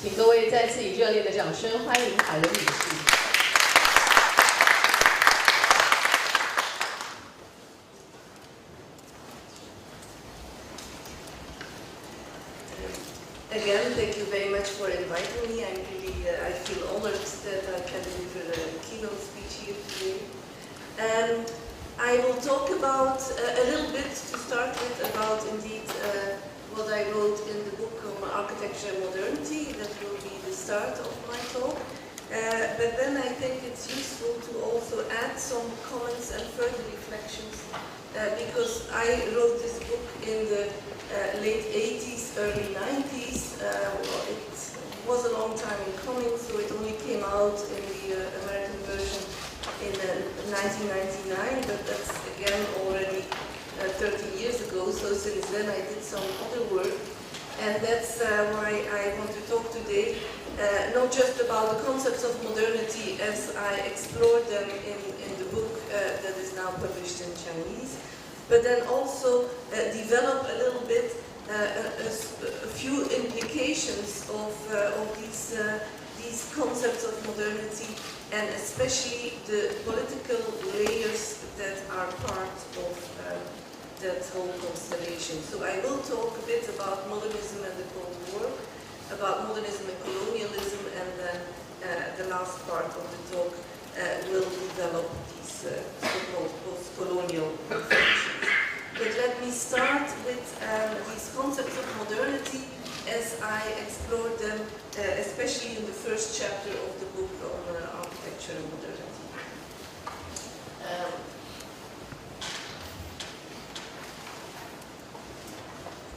请各位再次以热烈的掌声欢迎海伦女士。Again, thank you very much for inviting me. I feel honored that I can deliver a keynote speech here today. I will talk about a little bit to start with about indeed what I wrote in the book on Architecture and Modernity. That will be the start of my talk. But then I think it's useful to also add some comments and further reflections because I wrote this book in the late 80s, early 90s. It was a long time in coming, so it only came out in the American version in 1999, but that's again already 30 years ago. So since then I did some other work, and that's why I want to talk today, not just about the concepts of modernity as I explored them in the book that is now published in Chinese, but then also develop a little bit a few implications of these concepts of modernity, and especially the political layers that are part of that whole constellation. So I will talk a bit about modernism and the Cold War, about modernism and colonialism, and then the last part of the talk will develop these so-called post-colonial reflections. But let me start with these concepts of modernity as I explored them, especially in the first chapter of the book on architecture and modernity.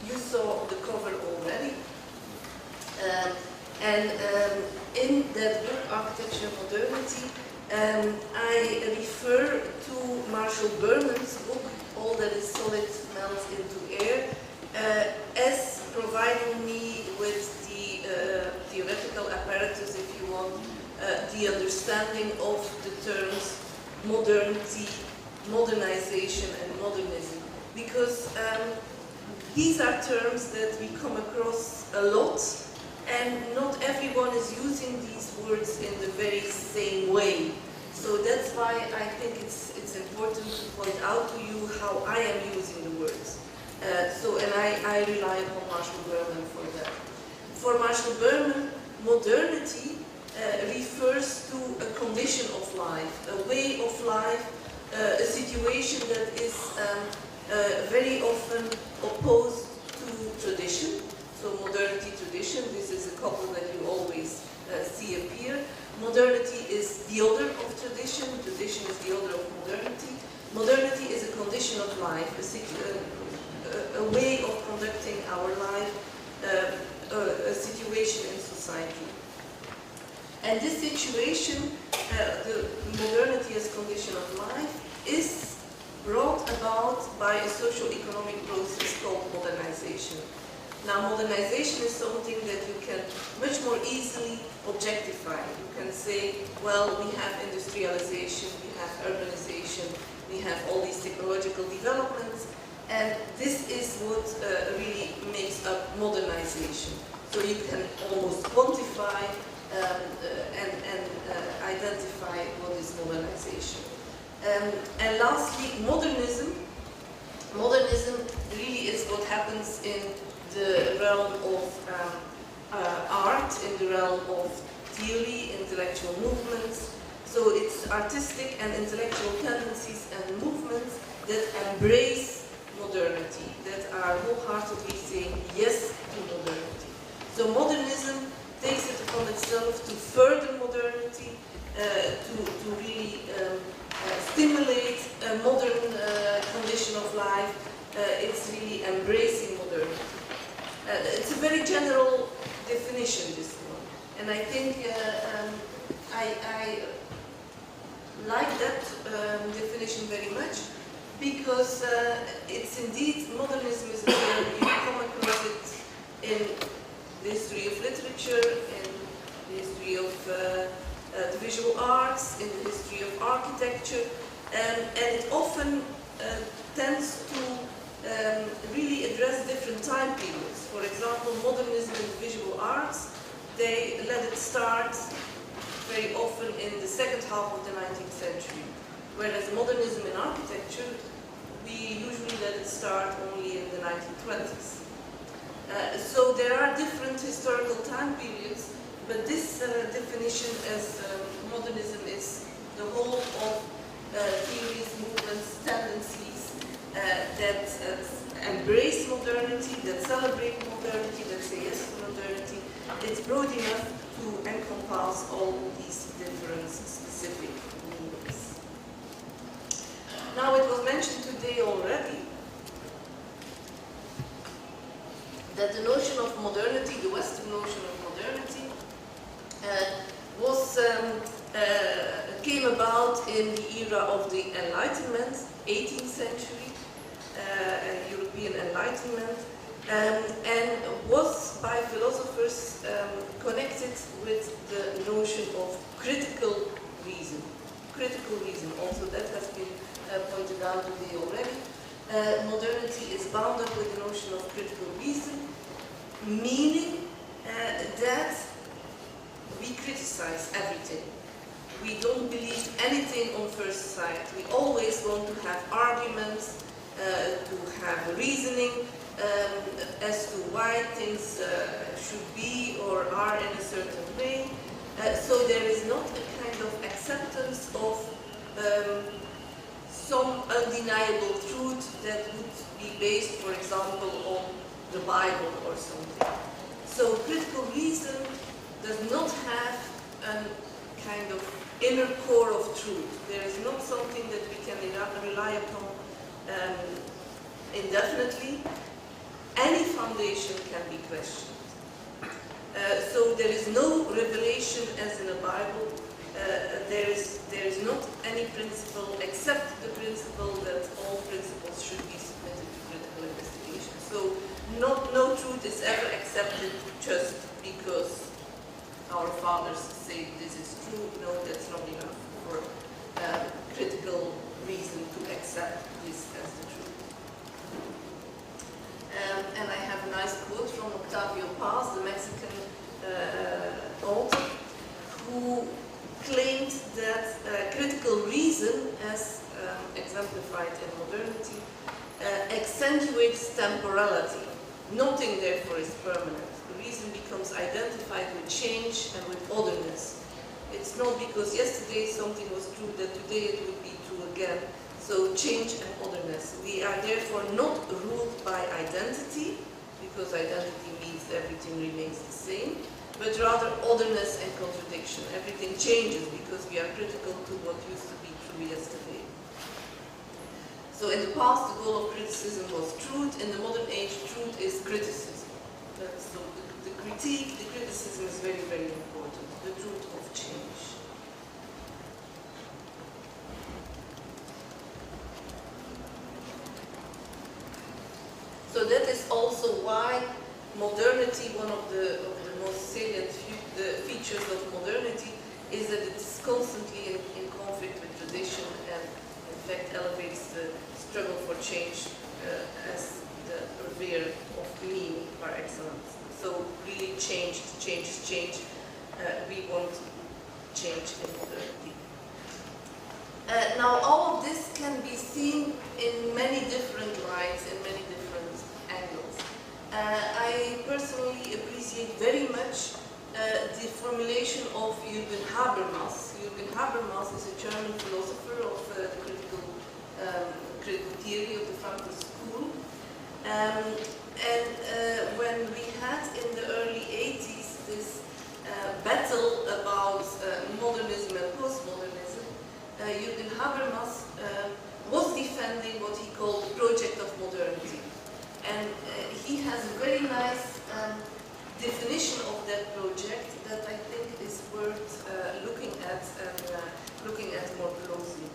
You saw the cover already. In that book, Architecture and Modernity, I refer to Marshall Berman's book, All That Is Solid Melts Into Air, as providing me with the theoretical apparatus, if you want, the understanding of the terms modernity, modernization, and modernism. Because these are terms that we come across a lot, and not everyone is using these words in the very same way. So that's why I think it's important to point out to you how I am using the words. And I rely upon Marshall Berman for that. For Marshall Berman, modernity refers to a condition of life, a way of life, a situation that is very often opposed to tradition. So modernity, tradition, this is a couple that you always see appear. Modernity is the other of tradition, tradition is the other of modernity. Modernity is a condition of life, a way of conducting our life, a situation in society. And this situation, the modernity as condition of life, is brought about by a socio-economic process called modernization. Now, modernization is something that you can much more easily objectify. You can say, well, we have industrialization, we have urbanization, we have all these technological developments, and this is what really makes up modernization. So you can almost quantify and identify what is modernization. And lastly, modernism. Modernism really is what happens in the realm of art, in the realm of theory, intellectual movements. So it's artistic and intellectual tendencies and movements that embrace modernity, that are wholeheartedly saying yes to modernity. So modernism takes it upon itself to further modernity, to really stimulate a modern condition of life. It's really embracing modernity. It's a very general definition, this one, and I think I like that definition very much, because it's indeed, modernism is a term, you come across it in the history of literature, in the history of the visual arts, in the history of architecture, and it often tends to really address different time periods. For example, modernism in visual arts, they starts very often in the second half of the 19th century, whereas modernism in architecture, we usually let it start only in the 1920s. So there are different historical time periods, but this definition as modernism is the whole of theories, movements, tendencies that embrace modernity, that celebrate modernity, that say yes to modernity. It's broad enough to encompass all these different specific meanings. Now, it was mentioned today already that the notion of modernity, the Western notion of modernity, came about in the era of the Enlightenment, 18th century, European Enlightenment, and was by philosophers connected with the notion of critical reason. Critical reason, also that has been pointed out today already. Modernity is bound up with the notion of critical reason, meaning that we criticize everything. We don't believe anything on first sight. We always want to have arguments, to have reasoning as to why things should be or are in a certain way. So there is not a kind of acceptance of some undeniable truth that would be based, for example, on the Bible or something. So critical reason does not have a kind of inner core of truth. There is not something that we can rely upon indefinitely. Any foundation can be questioned. So there is no revelation as in the Bible. There is not any principle except the principle that all principles should be submitted to critical investigation. So no truth is ever accepted just because our fathers say this is true. No, that's not enough for critical reason to accept this as the truth. And I have a nice quote from Octavio Paz, the Mexican author, who claimed that critical reason, as exemplified in modernity, accentuates temporality. Nothing, therefore, is permanent. The reason becomes identified with change and with otherness. It's not because yesterday something was true that today it would be true again. So change and otherness. We are therefore not ruled by identity, because identity means everything remains the same, but rather otherness and contradiction. Everything changes because we are critical to what used to be true yesterday. So in the past, the goal of criticism was truth. In the modern age, truth is criticism. So the critique, the criticism is very, very important. The truth of change. So that is also why modernity, one of the most salient features of modernity, is that it is constantly in conflict with tradition and in fact elevates the struggle for change as the purveyor of meaning par excellence. So really change. We want change in modernity. Now all of this can be seen in many different lights, in many different angles. I personally appreciate very much the formulation of Jürgen Habermas. Jürgen Habermas is a German philosopher of the critical theory of the Frankfurt School. When we had in the early 80s this battle about modernism and postmodernism, Jürgen Habermas was defending what he called the project of modernity. And he has a very nice definition of that project that I think is worth looking at and looking at more closely.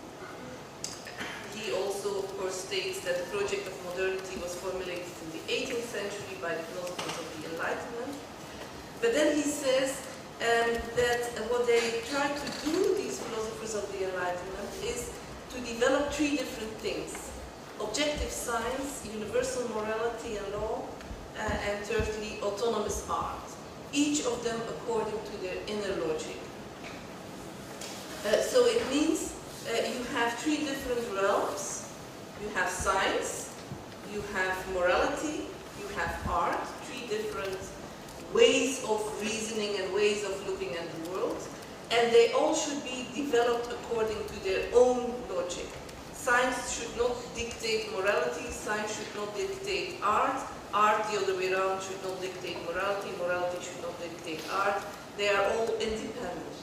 He also, of course, states that the project of modernity was formulated in the 18th century by the philosophers of the Enlightenment. But then he says that what they try to do, these philosophers of the Enlightenment, is to develop three different things. Objective science, universal morality and law, and thirdly, autonomous art. each of them according to their inner logic. So it means you have three different realms. You have science, you have morality, you have art, three different ways of reasoning and ways of looking at the world, and they all should be developed according to their own logic. Science should not dictate morality, science should not dictate art, art the other way around should not dictate morality, morality should not dictate art. They are all independent.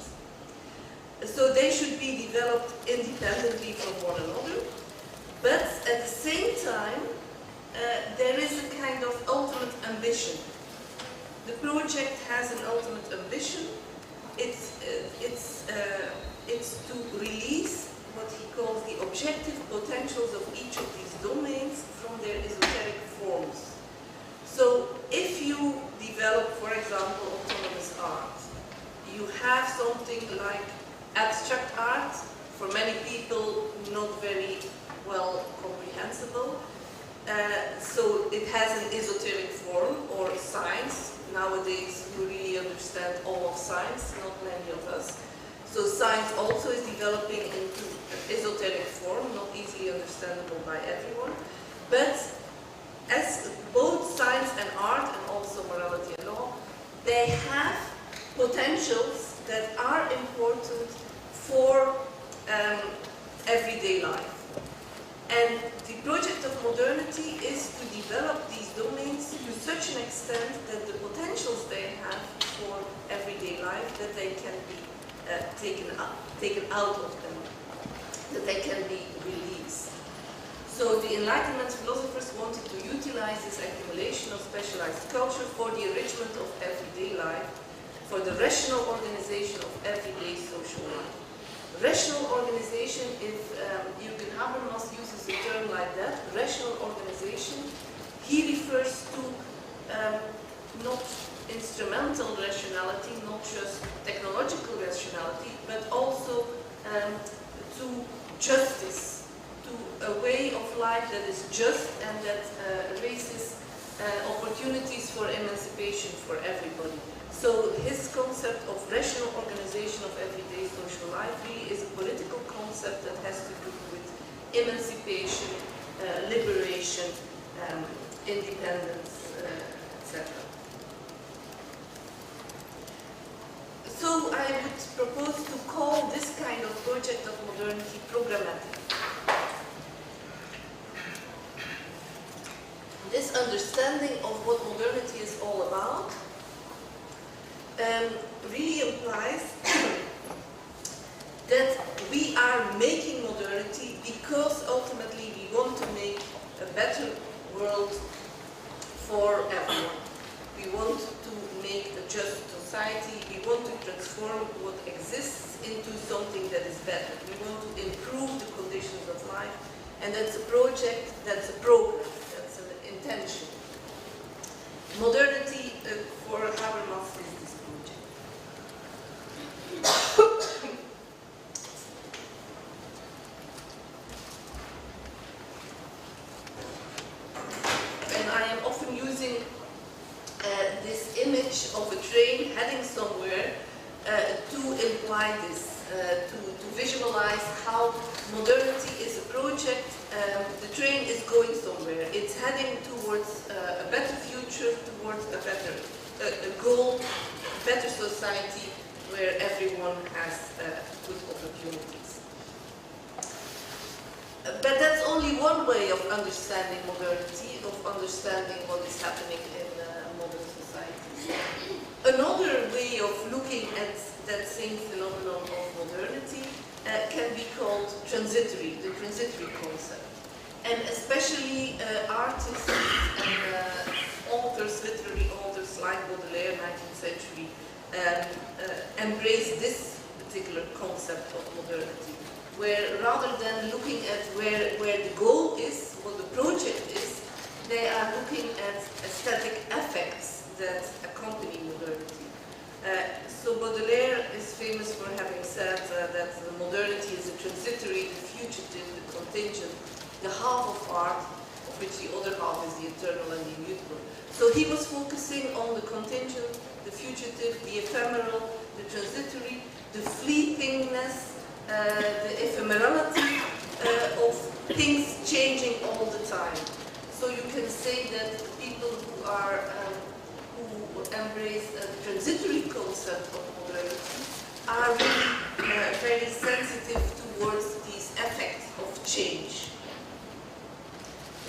So they should be developed independently from one another, but at the same time there is a kind of ultimate ambition. The project has an ultimate ambition. It's to release what he calls the objective potentials of each of these domains from their esoteric forms. So if you develop, for example, autonomous art, you have something like abstract art, for many people not very well comprehensible. So it has an esoteric form, or science. Nowadays we really understand all of science, not many of us. So science also is developing into an esoteric form, not easily understandable by everyone. But as both science and art, and also morality and law, they have potentials that are important for everyday life. And the project of modernity is to develop these domains to such an extent that the potentials they have for everyday life, that they can be taken out of them, that they can be released. So the Enlightenment philosophers wanted to utilize this accumulation of specialized culture for the enrichment of everyday life, for the rational organization of everyday social life. Rational organization, if Jürgen Habermas uses a term like that, rational organization, he refers to not instrumental rationality, not just technological rationality, but also to justice, to a way of life that is just and that raises opportunities for emancipation for everybody. So his concept of rational organization of everyday social life really is a political concept that has to do with emancipation, liberation, independence, etc. So I would propose to call this kind of project of modernity programmatic. This understanding of what modernity is all about really implies that we are making modernity because ultimately we want to make a better world for everyone. We want to make a just society, we want to transform what exists into something that is better. We want to improve the conditions of life, and that's a project, that's a program, that's an intention. Modernity for Habermas is this project. And I am often using this image of a train heading somewhere to imply this, to visualize how modernity is a project. The train is going somewhere. It's heading towards a better future, towards a better goal, a better society where everyone has good opportunities. But that's only one way of understanding modernity, of understanding what is happening in modern society. Another way of looking at that same phenomenon of modernity can be called transitory, the transitory concept. And especially artists and authors, literary authors like Baudelaire, 19th century, embrace this particular concept of modernity, where rather than looking at where the goal is, what the project is, they are looking at aesthetic effects that accompany modernity. So Baudelaire is famous for having said that the modernity is a transitory, the fugitive, the contingent, the half of art, of which the other half is the eternal and the immutable. So he was focusing on the contingent, the fugitive, the ephemeral, the transitory, the fleetingness, the ephemerality of things changing all the time. So you can say that people who are who embrace the transitory concept of modernity are really very sensitive towards these effects of change.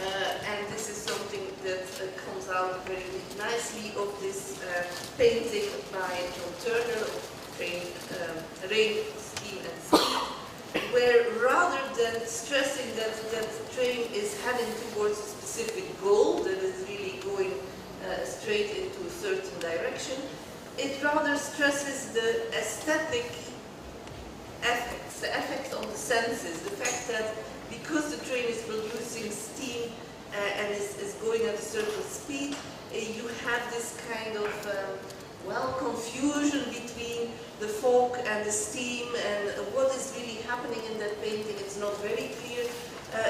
And this is something that comes out very nicely of this painting by John Turner of Rain, Steam and Speed, where rather than stressing that train is heading towards a specific goal, that is really going straight into a certain direction, it rather stresses the aesthetic effects, the effect on the senses, the fact that because the train is producing steam and is going at a certain speed, you have this kind of confusion between the fog and the steam, and what is really happening in that painting, it's not very clear.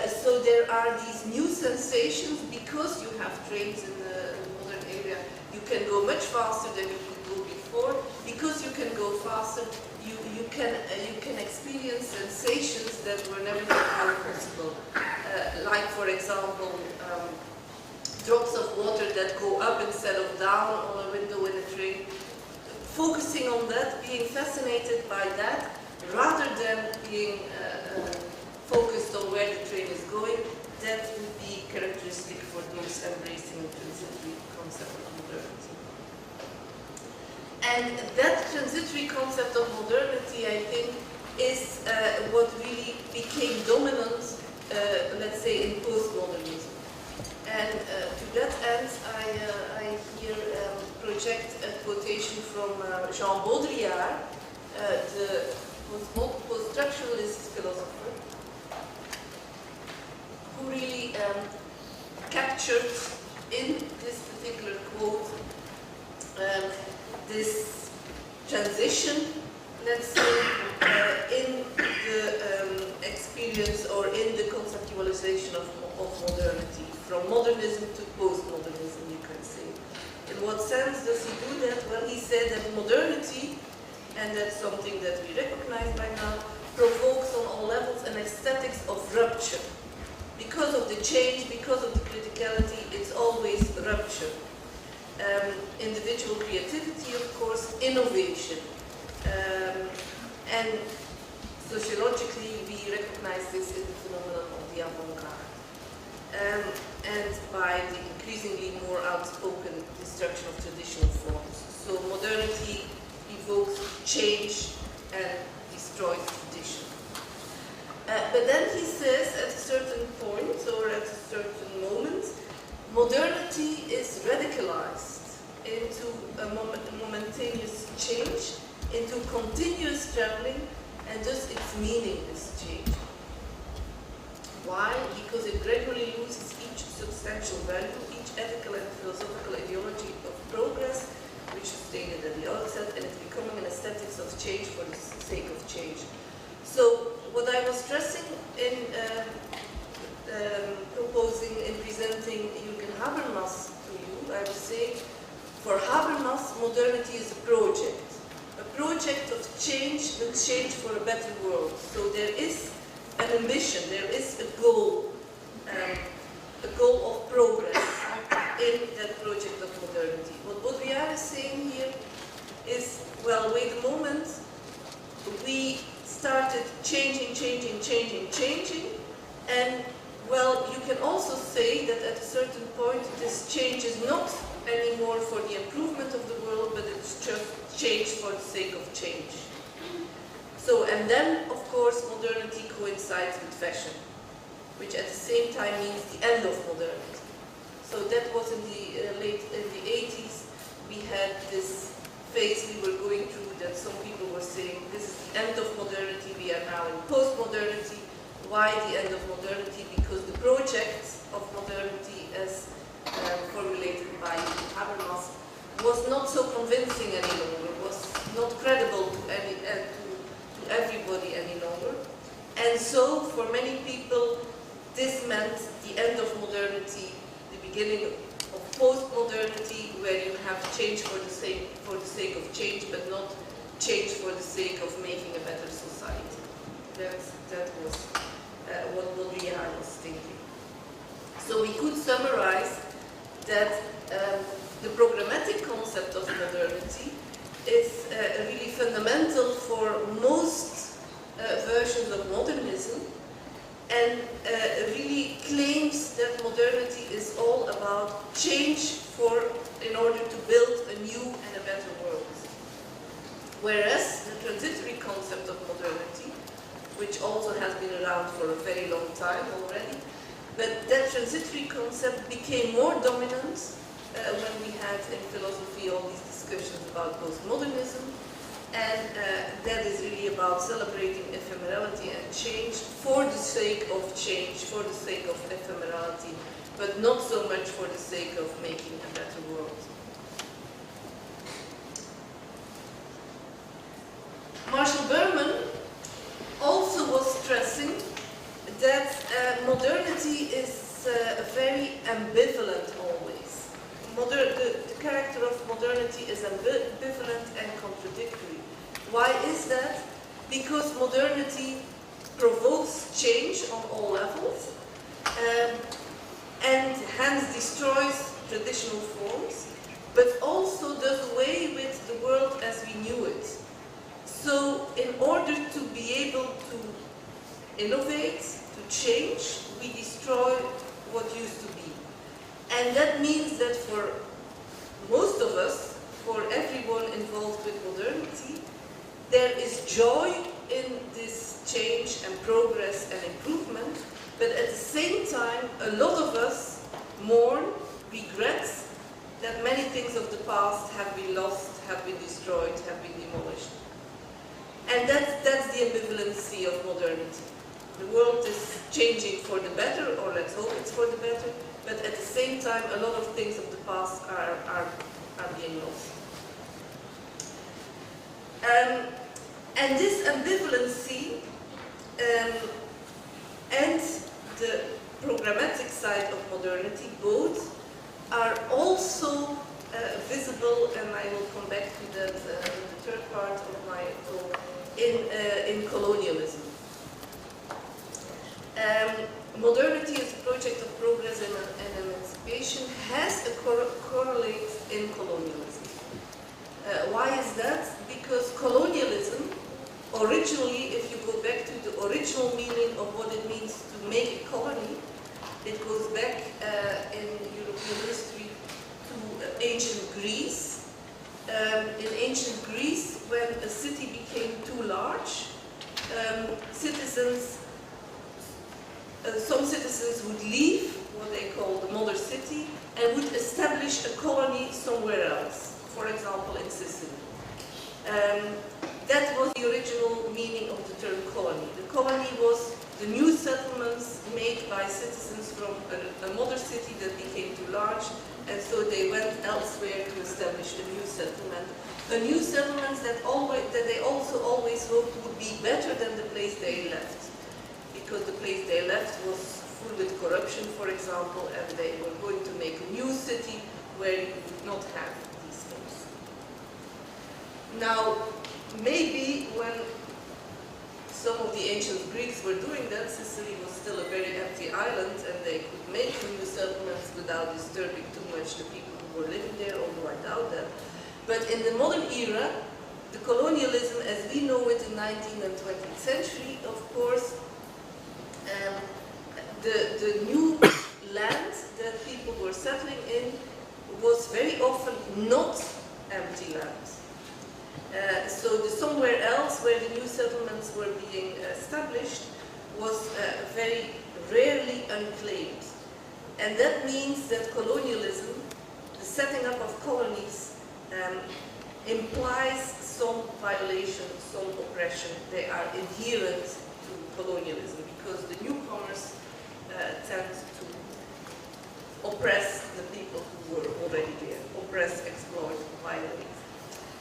So there are these new sensations because you have trains in the modern area. You can go much faster than you could go before. Because you can go faster, you can experience sensations that were never before possible. Like, for example, drops of water that go up instead of down on a window in a train. Focusing on that, being fascinated by that, rather than being focused on where the train is going, that would be characteristic for those embracing the transitory concept of modernity. And that transitory concept of modernity, I think, is what really became dominant, let's say, in postmodernism. And to that end, I here project a quotation from Jean Baudrillard, the post-structuralist philosopher, who really captured in this particular quote this transition, let's say, in the experience or in the conceptualization of modernity, from modernism to postmodernism, you can say. In what sense does he do that? Well, he said that modernity, and that's something that we recognize by now, provokes on all levels an aesthetics of rupture. Because of the change, because of the criticality, it's always rupture. Individual creativity, of course, innovation. And sociologically, we recognize this in the phenomenon of the avant-garde. And by the increasingly more outspoken destruction of traditional forms. So modernity evokes change and destroys tradition. But then he says at a certain point, or at a certain moment, modernity is radicalized into a momentaneous change, into continuous traveling, and thus its meaning is changed. Why? Because it gradually loses each substantial value, each ethical and philosophical ideology of progress, which is stated at the outset, and it's becoming an aesthetics of change for the sake of change. So, what I was stressing in proposing and presenting Jürgen Habermas to you, I was saying, for Habermas, modernity is a project of change, but change for a better world. So there is an ambition, there is a goal of progress in that project of modernity. What Baudrillard is saying here is, well, wait a moment, we started changing, and well, you can also say that at a certain point this change is not anymore for the improvement of the world, but it's just change for the sake of change. So, and then, of course, modernity coincides with fashion, which at the same time means the end of modernity. So that was in the 80s, we had this phase we were going through that some people were saying, this is the end of modernity, we are now in post-modernity. Why the end of modernity? Because the project of modernity, as formulated by Habermas, was not so convincing any longer, was not credible to everybody any longer. And so, for many people, this meant the end of modernity, the beginning of post-modernity, where you have change for the sake of change, but not change for the sake of making a better society. That was what Baudrillard was thinking. So we could summarize that the programmatic concept of modernity is really fundamental for most versions of modernism, and really claims that modernity is all about change in order to build a new and a better world. Whereas the transitory concept of modernity, which also has been around for a very long time already, but that transitory concept became more dominant when we had in philosophy all these discussions about postmodernism, and that is really about celebrating ephemerality and change for the sake of change, for the sake of ephemerality, but not so much for the sake of making a better world. Marshall Berman also was stressing that modernity is very ambivalent always. The character of modernity is ambivalent and contradictory. Why is that? Because modernity provokes change on all levels, and hence destroys traditional forms, but also does away with the world as we knew it. So in order to be able to innovate, to change, we destroy what used to be. And that means that for most of us, for everyone involved with modernity, there is joy in this change and progress and improvement, but at the same time, a lot of us mourn, regret that many things of the past have been lost, have been destroyed, have been demolished. And that's the ambivalency of modernity. The world is changing for the better, or let's hope it's for the better, but at the same time, a lot of things of the past are being lost. And this ambivalency and the programmatic side of modernity, both, are also visible, and I will come back to that in the third part of my talk, in colonialism. Modernity as a project of progress and emancipation has a correlate in colonialism. Why is that? Because colonialism, originally, if you go back to the original meaning of what it means to make a colony, it goes back in European history to ancient Greece. In ancient Greece, when a city became too large, some citizens would leave what they call the mother city and would establish a colony somewhere else, for example in Sicily. That was the original meaning of the term colony. The colony was the new settlements made by citizens from a mother city that became too large, and so they went elsewhere to establish a new settlement. A new settlement that they also always hoped would be better than the place they left, because the place they left was full with corruption, for example, and they were going to make a new city where you would not have these things. Now, maybe when some of the ancient Greeks were doing that, Sicily was still a very empty island, and they could make new settlements without disturbing too much the people who were living there, although I doubt that. But in the modern era, the colonialism as we know it in the 19th and 20th century, of course, the new land that people were settling in was very often not empty land. So the somewhere else where the new settlements were being established was very rarely unclaimed. And that means that colonialism, the setting up of colonies, implies some violation, some oppression. They are inherent to colonialism because the newcomers tend to oppress the people who were already there, oppress, exploit, violate.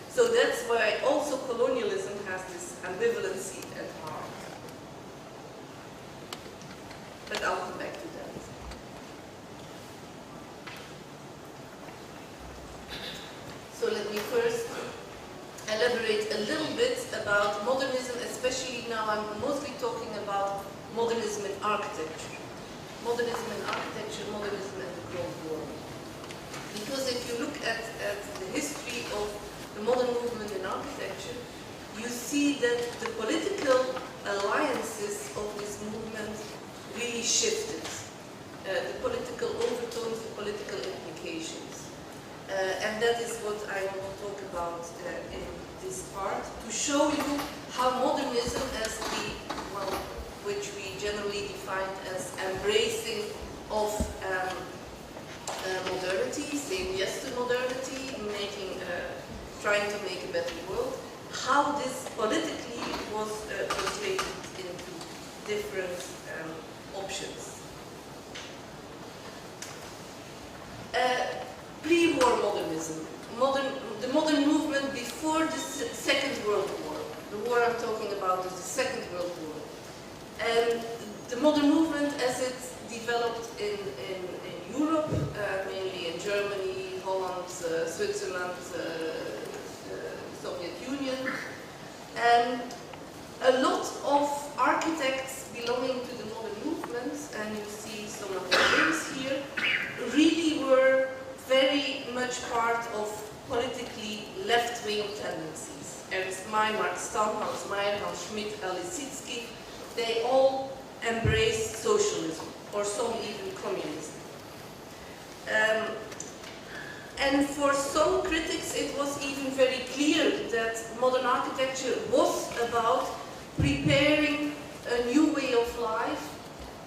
So that's why also colonialism has this ambivalency at heart. But I'll come back to that. let me first elaborate a little bit about modernism, especially now I'm mostly talking about modernism in architecture. Modernism in architecture, modernism and the Cold War. Because if you look at the history of the modern movement in architecture, you see that the political alliances of this movement really shifted. The political overtones, the political implications. And that is what I will talk about in this part, to show you how modernism as the, well, which we generally define as embracing of modernity, saying yes to modernity, trying to make a better world, how this politically was translated into different options. Pre-war modernism, the modern movement before the Second World War. The war I'm talking about is the Second World War. And the modern movement as it developed in Europe, mainly in Germany, Holland, Switzerland, Soviet Union. And a lot of architects belonging to the modern movement, and you see some of their names here, really were very much part of politically left-wing tendencies. Ernst Mayr, Staudenhaus, Meyerhoff, Schmidt, Lisitsky, they all embraced socialism, or some even communism. And for some critics it was even very clear that modern architecture was about preparing a new way of life,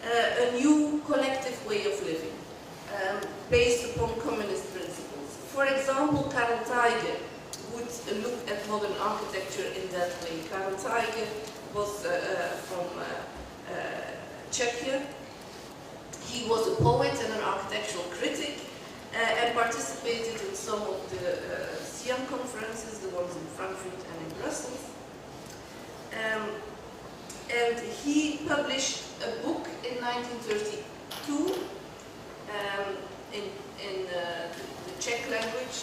a new collective way of living, based upon communist principles. For example, Karl Teige would look at modern architecture in that way. Karl Teige was from Czechia. He was a poet and an architectural critic, and participated in some of the SIAM conferences, the ones in Frankfurt and in Brussels. And he published a book in 1932 in the Czech language,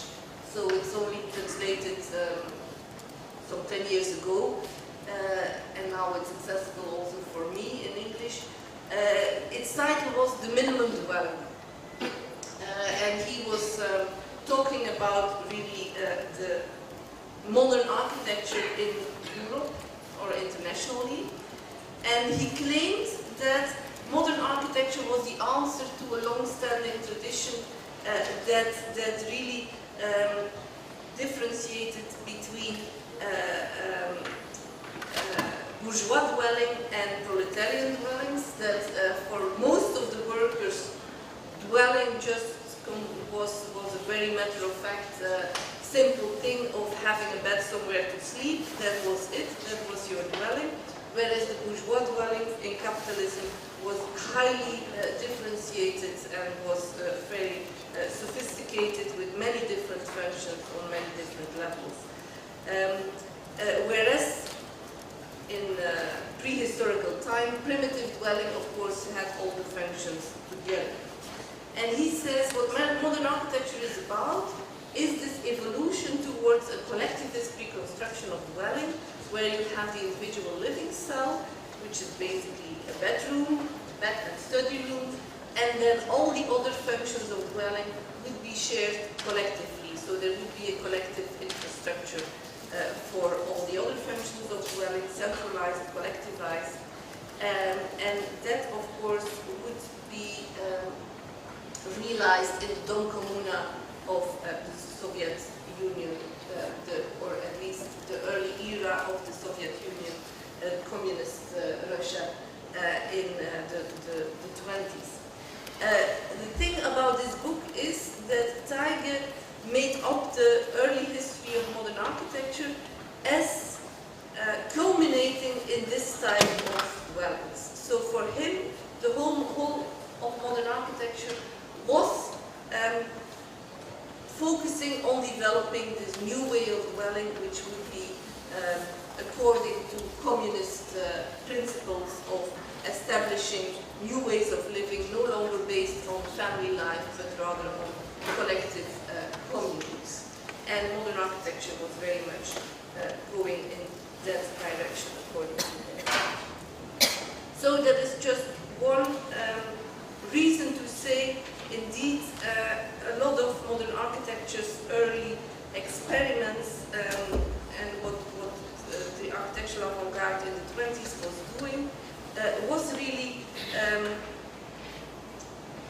so it's only translated some 10 years ago, and now it's accessible also for me in English. Its title was The Minimum Dwelling. And he was talking about really the modern architecture in Europe or internationally, and he claimed that modern architecture was the answer to a long-standing tradition that really differentiated between bourgeois dwelling and proletarian dwellings, that for most of the workers, dwelling just was a very matter-of-fact, simple thing of having a bed somewhere to sleep. That was it, that was your dwelling. Whereas the bourgeois dwelling in capitalism was highly differentiated and was very sophisticated with many different functions on many different levels. Whereas in prehistorical time, primitive dwelling, of course, had all the functions together. And he says what modern architecture is about is this evolution towards a collectivist reconstruction of dwelling, where you have the individual living cell, which is basically a bedroom, bed and study room, and then all the other functions of dwelling would be shared collectively. So there would be a collective infrastructure for all the other functions of dwelling, centralized, collectivized, and that, of course, would be realized in the Dom Communa of the Soviet Union, or at least the early era of the Soviet Union, communist Russia in the 20s. The thing about this book is that Teige made up the early history of modern architecture as culminating in this type of dwellings. So for him, the whole of modern architecture was focusing on developing this new way of dwelling, which would be according to communist principles of establishing new ways of living, no longer based on family life, but rather on collective communities. And modern architecture was very much going in that direction, according to them. So there is just one reason to say, indeed, a lot of modern architecture's early experiments and what the architectural avant-garde in the 20s was doing was really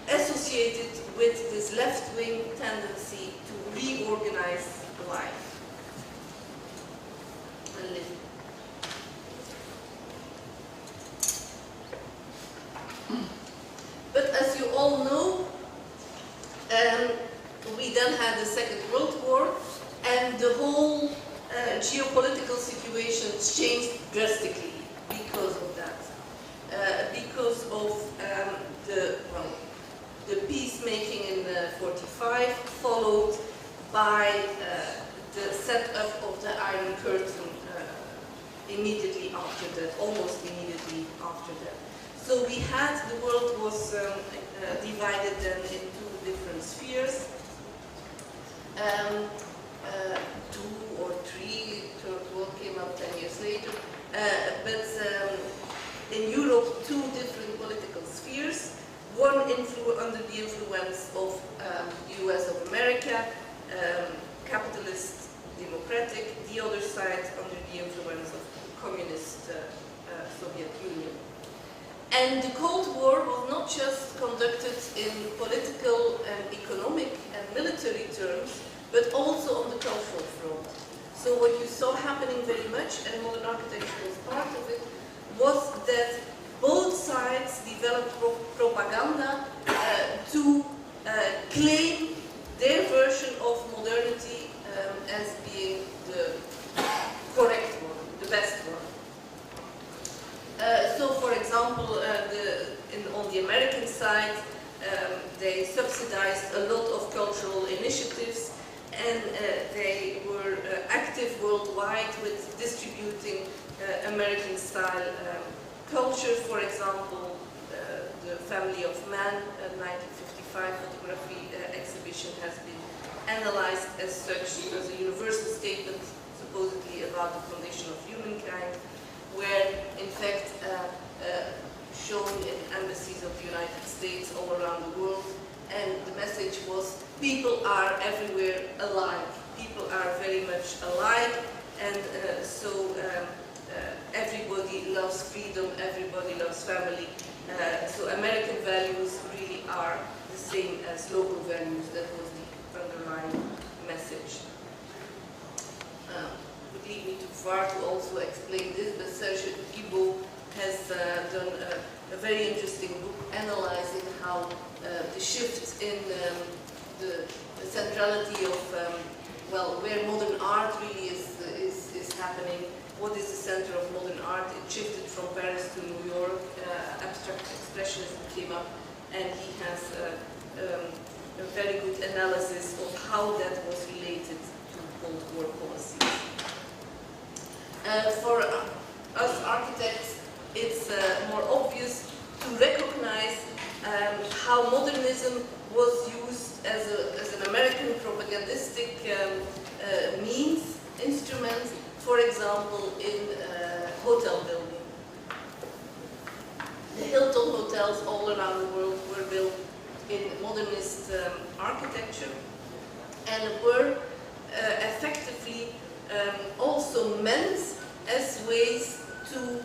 associated with this left-wing tendency to reorganize life and live. But as you all know, we then had the Second World War, and the whole geopolitical situation changed drastically because of that. Because of the peacemaking in 1945, followed by the setup of the Iron Curtain immediately after that, almost immediately after that. So we had, the world was divided then in two different spheres. Two or three, third world came up 10 years later. But in Europe, two different political spheres. One under the influence of the US of America, capitalist, democratic. The other side under the influence of communist Soviet Union. And the Cold War was not just conducted in political and economic and military terms, but also on the cultural front. So what you saw happening very much, and modern architecture was part of it, was that both sides developed propaganda to claim their version of modernity as being the correct one, the best one. So, for example, on the American side, they subsidized a lot of cultural initiatives, and they were active worldwide with distributing American-style culture. For example, the Family of Man, 1955 photography exhibition has been analyzed as such, as a universal statement, supposedly about the condition of humankind, where, in fact, shown in embassies of the United States all around the world, and the message was, people are everywhere alike. People are very much alike, and so everybody loves freedom, everybody loves family. So American values really are the same as local values. That was the underlying message. Would lead me too far to also explain this, but Serge Guibault has done a very interesting book analyzing how the shift in the centrality of, where modern art really is happening. What is the center of modern art? It shifted from Paris to New York. Abstract expressionism came up, and he has a very good analysis of how that was related to Cold War policies. For us architects, it's more obvious to recognize how modernism was used as an American propagandistic instrument, for example, in hotel building. The Hilton hotels all around the world were built in modernist architecture, and were effectively also meant as ways to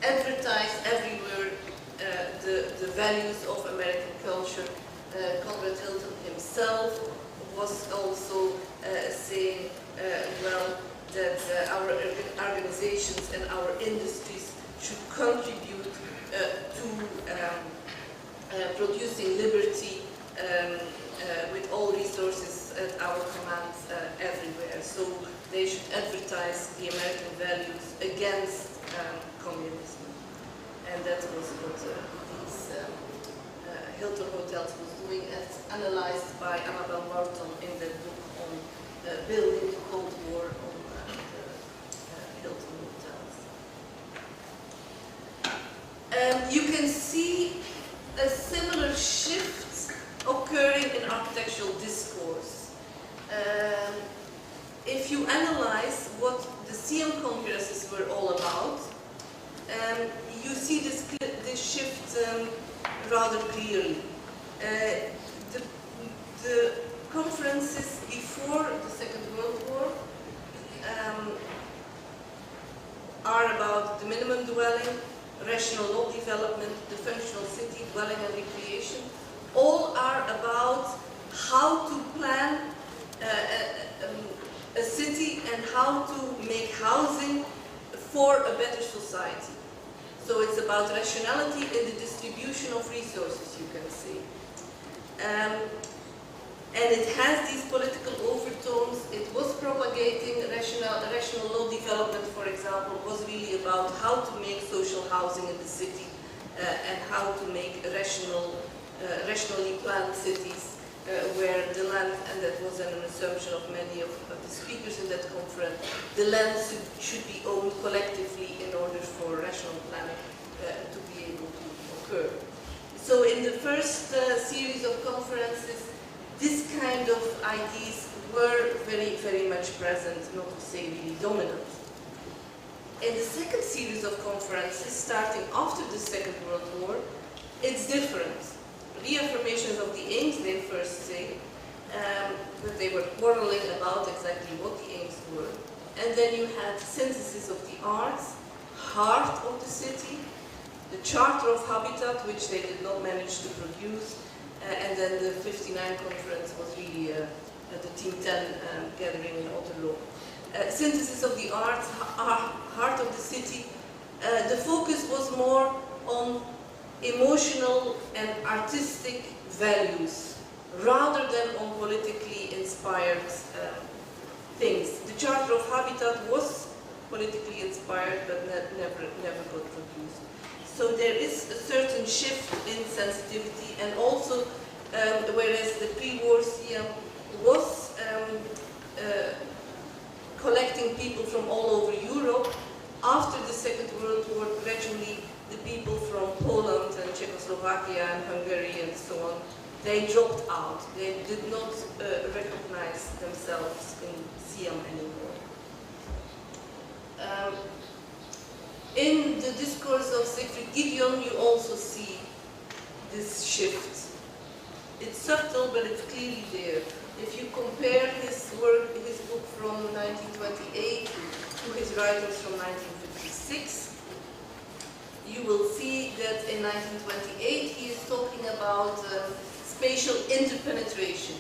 advertise everywhere the values of American culture. Conrad Hilton himself was also saying, that our organizations and our industries should contribute to producing liberty with all resources at our command everywhere. So they should advertise the American values against communism. And that was what these Hilton hotels was doing, as analyzed by Annabelle Wharton in the book on building the Cold War on the Hilton hotels. You can see a similar shift occurring in architectural discourse. congresses were all about. You see this shift rather clearly. The conferences before the Second World War are about the minimum dwelling, rational law development, the functional city, dwelling and recreation. All are about how to plan a city and how to make housing for a better society. So it's about rationality in the distribution of resources, you can say. And it has these political overtones. It was propagating rational law development, for example, was really about how to make social housing in the city and how to make rationally planned cities where the land, and that was an assumption of many of the speakers in that conference, the land should be owned collectively in order for rational planning to be able to occur. So in the first series of conferences, this kind of ideas were very, very much present, not to say really dominant. In the second series of conferences, starting after the Second World War, it's different. Reaffirmations of the aims, they first say, but they were quarreling about exactly what the aims were. And then you had synthesis of the arts, heart of the city, the Charter of Habitat, which they did not manage to produce, and then the 59 conference was really the Team 10 gathering in Otterlo. Synthesis of the arts, heart of the city. The focus was more on emotional and artistic values, rather than on politically inspired things. The Charter of Habitat was politically inspired, but never got produced. So there is a certain shift in sensitivity, and also, whereas the pre-war CM was collecting people from all over Europe, after the Second World War, gradually the people from Poland and Czechoslovakia and Hungary and so on, they dropped out. They did not recognize themselves in CM anymore. In the discourse of Siegfried Gideon, you also see this shift. It's subtle, but it's clearly there. If you compare his work, his book from 1928 to his writings from 1956, you will see that in 1928 he is talking about spatial interpenetration.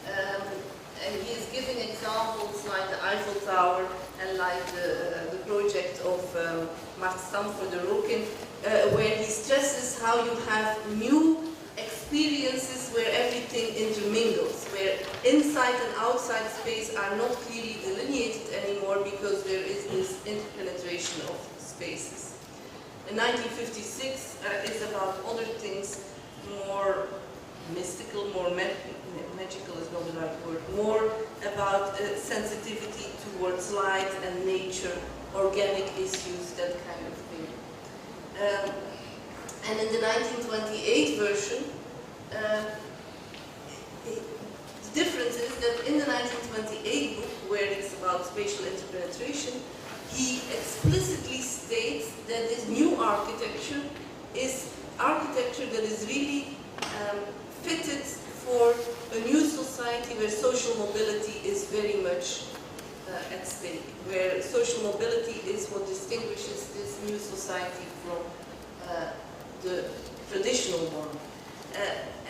And he is giving examples like the Eiffel Tower and like the project of Mart Stam for the Rokin, where he stresses how you have new experiences where everything intermingles, where inside and outside space are not clearly delineated anymore because there is this interpenetration of spaces. In 1956 is about other things, more mystical, more magical is not the right word, more about sensitivity towards light and nature, organic issues, that kind of thing. And in the 1928 version, the difference is that in the 1928 book, where it's about spatial interpenetration, he explicitly states that this new architecture is architecture that is really fitted for a new society where social mobility is very much at stake, where social mobility is what distinguishes this new society from the traditional one.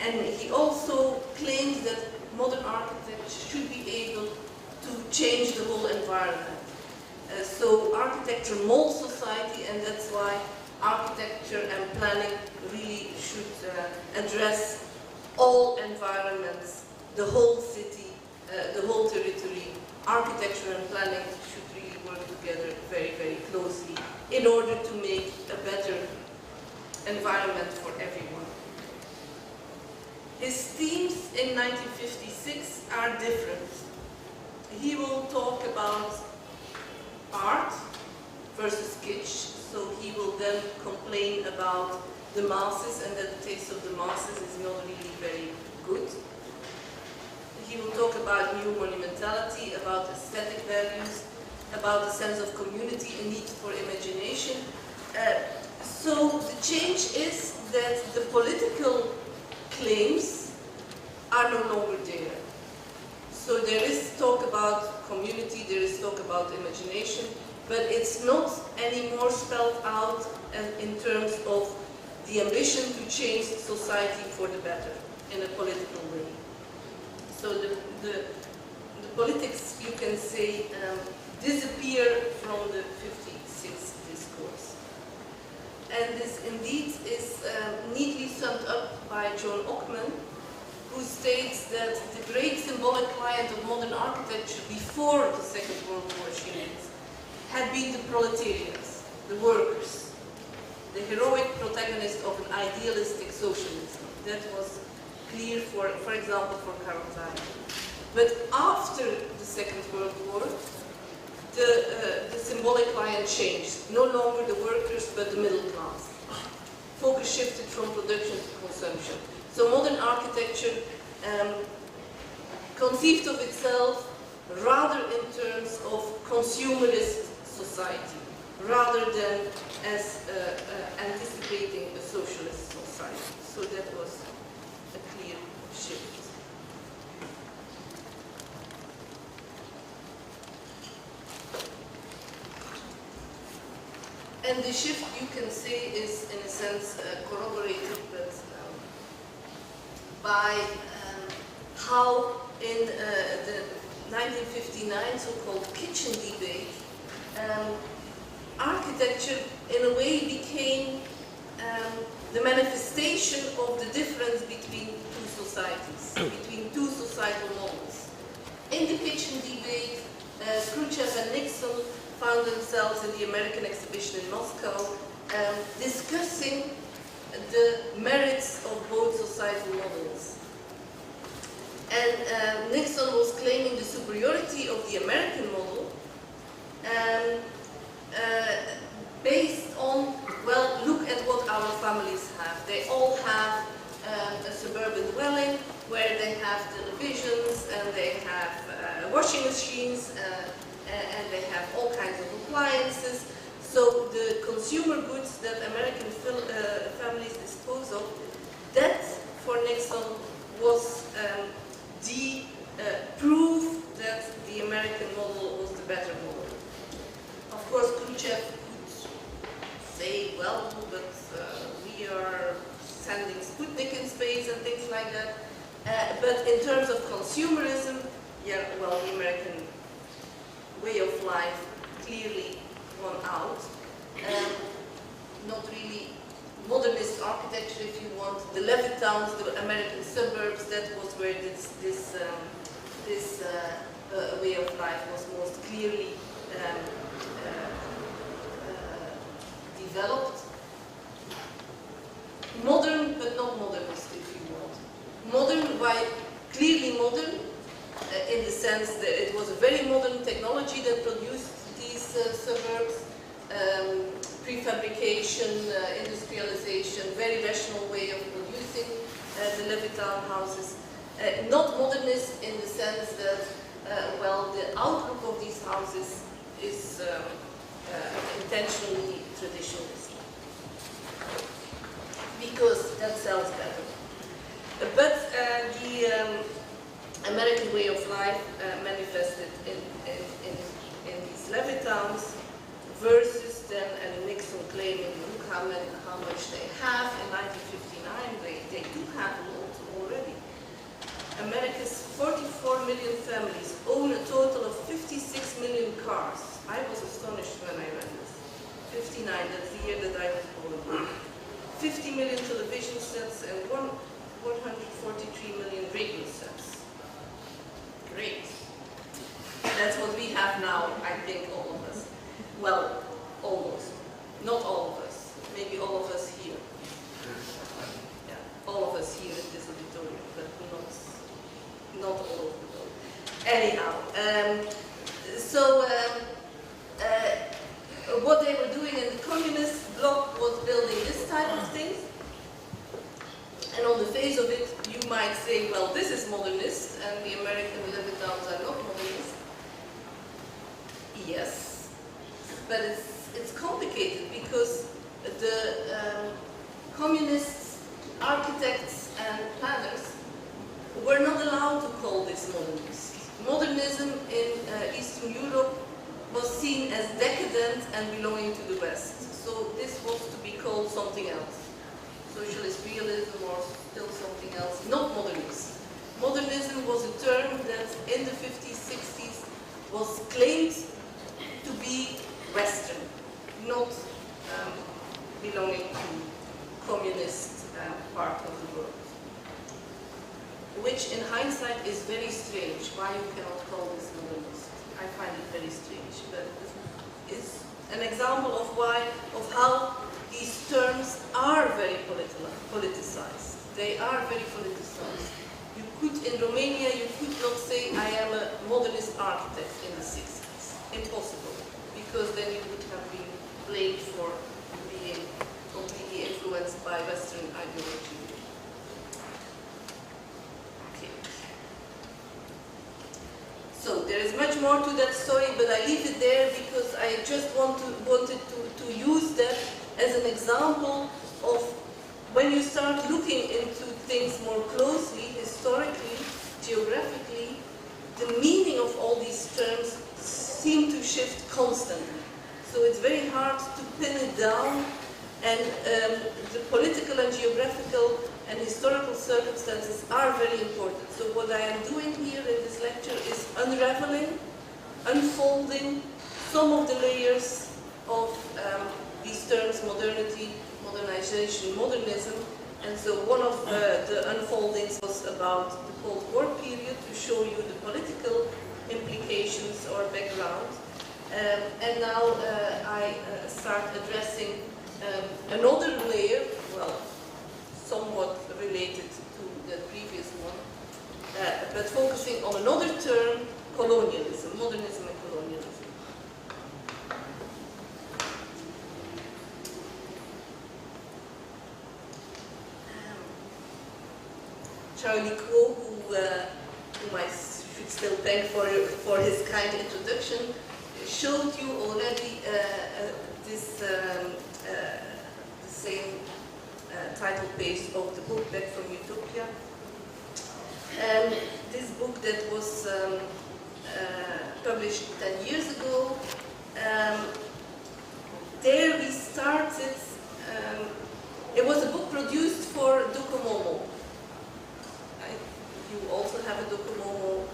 And he also claims that modern architecture should be able to change the whole environment. So architecture molds society, and that's why architecture and planning really should address all environments, the whole city, the whole territory. Architecture and planning should really work together very, very closely in order to make a better environment for everyone. His themes in 1956 are different. He will talk about art versus kitsch, so he will then complain about the masses and that the taste of the masses is not really very good. He will talk about new monumentality, about aesthetic values, about a sense of community, a need for imagination. So the change is that the political claims are no longer there. So there is talk about community, there is talk about imagination, but it's not anymore spelled out in terms of the ambition to change society for the better in a political way. So the politics, you can say, disappear from the 56 discourse. And this indeed is neatly summed up by John Ockman, who states that the great symbolic client of modern architecture before the Second World War had been the proletarians, the workers, the heroic protagonist of an idealistic socialism. That was clear, for example, for Karl Taiwan. But after the Second World War, the symbolic client changed. No longer the workers, but the middle class. Focus shifted from production to consumption. So modern architecture conceived of itself rather in terms of consumerist society, rather than as anticipating a socialist society. So that was a clear shift. And the shift, you can say, is in a sense corroborated, but by how in the 1959 so-called kitchen debate, architecture in a way became the manifestation of the difference between two societies, between two societal models. In the kitchen debate, Khrushchev and Nixon found themselves in the American exhibition in Moscow discussing the merits of both societal models. And Nixon was claiming the superiority of the American model based on, well, look at what our families have. They all have a suburban dwelling where they have televisions and they have washing machines and they have all kinds of appliances. So the consumer goods that American families dispose of, that for Nixon was the proof that the American model was the better model. Of course, Khrushchev could say, well, but we are sending Sputnik in space and things like that. But in terms of consumerism, yeah, well, the American way of life clearly won out. Not really modernist architecture, if you want. The Levittown, the American suburbs, that was where this way of life was most clearly developed. Modern, but not modernist, if you want. Modern, why clearly modern, in the sense that it was a very modern technology that produced these suburbs. Prefabrication, industrialization, very rational way of producing the Levittown houses. Not modernist in the sense that, well, the outlook of these houses is intentionally traditionalist, because that sells better. But the American way of life manifested in these Levittowns, versus then Nixon claiming, look how much they have. In 1959, they do have a lot already. America's 44 million families own a total of 56 million cars. I was astonished when I read this. 59, that's the year that I was born. 50 million television sets and 143 million radio sets. Great. That's what we have now, I think, all of us. Well, almost. Not all of us. Maybe all of us here. Yeah, all of us here in this auditorium, but not all of the world. Anyhow, what they were doing in the communist bloc was building this type of things. And on the face of it, you might say, well, this is modernist, and the American Levittowns are not modernist. yes, but it's complicated because the communists, architects and planners were not allowed to call this modernist. Modernism in Eastern Europe was seen as decadent and belonging to the West. So this was to be called something else. Socialist realism or still something else, not modernist. Modernism was a term that in the 50s, 60s was claimed to be Western, not belonging to communist part of the world. Which in hindsight is very strange, why you cannot call this modernist. I find it very strange, but it's an example of how these terms are very politicized. They are very politicized. You could, in Romania, you could not say, I am a modernist architect in the 60s. Impossible, because then you would have been blamed for being completely influenced by Western ideology. Okay. So there is much more to that story, but I leave it there because I just wanted to use that as an example of when you start looking into things more closely, historically, geographically, the meaning of all these terms seem to shift constantly. So it's very hard to pin it down, and the political and geographical and historical circumstances are very important. So what I am doing here in this lecture is unraveling, unfolding some of the layers of these terms: modernity, modernization, modernism. And so one of the unfoldings was about the Cold War period, to show you the political implications or background. And now I start addressing another layer, well, somewhat related to the previous one, but focusing on another term, colonialism, modernism and colonialism. Charlie Crow, whom I should still thank for his kind introduction, showed you already this the same title page of the book, Back from Utopia. This book that was published 10 years ago. There we started, it was a book produced for Docomomo. You also have a Docomomo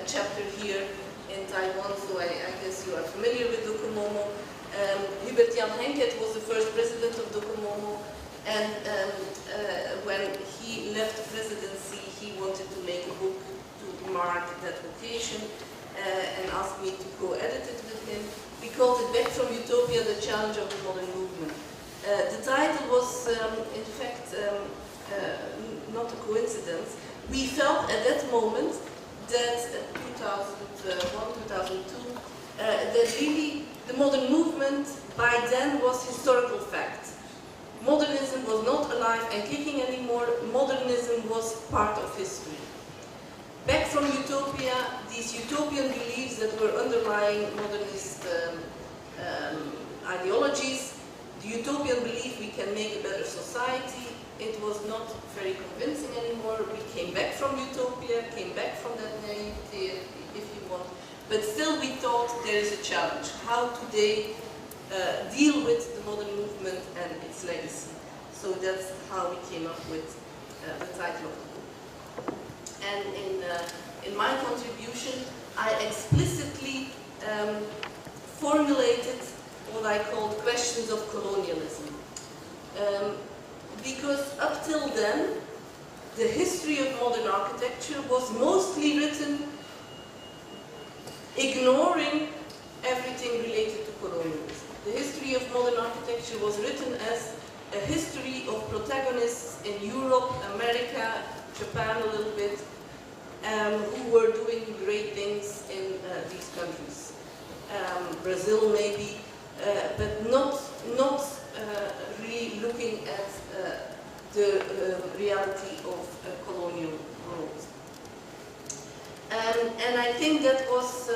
chapter here in Taiwan, so I guess you are familiar with Docomomo. Hubert Jan Henket was the first president of Docomomo, and when he left the presidency, he wanted to make a book to mark that occasion and asked me to co-edit it with him. We called it Back from Utopia, the Challenge of the Modern Movement. The title was, in fact, not a coincidence. We felt at that moment that 2001, 2002, that really the modern movement by then was historical fact. Modernism was not alive and kicking anymore. Modernism was part of history. Back from Utopia, these utopian beliefs that were underlying modernist ideologies, the utopian belief we can make a better society, it was not very convincing anymore. We came back from Utopia, came back from that naivety, if you want. But still we thought there is a challenge. How today deal with the modern movement and its legacy. So that's how we came up with the title of the book. And in my contribution, I explicitly formulated what I called questions of colonialism. Because up till then, the history of modern architecture was mostly written ignoring everything related to colonialism. The history of modern architecture was written as a history of protagonists in Europe, America, Japan a little bit, who were doing great things in these countries. Brazil maybe, but not really looking at the reality of a colonial world. And I think that was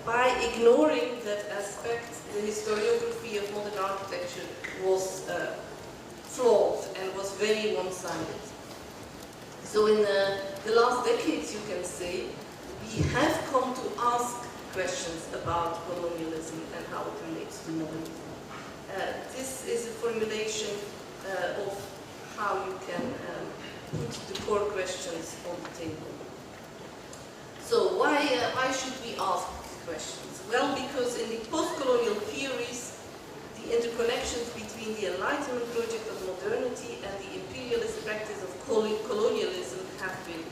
by ignoring that aspect, the historiography of modern architecture was flawed and was very one-sided. So in the last decades, you can say, we have come to ask questions about colonialism and how it relates to modernism. This is a formulation of how you can put the core questions on the table. So why should we ask questions? Well, because in the post-colonial theories, the interconnections between the Enlightenment project of modernity and the imperialist practice of colonialism have been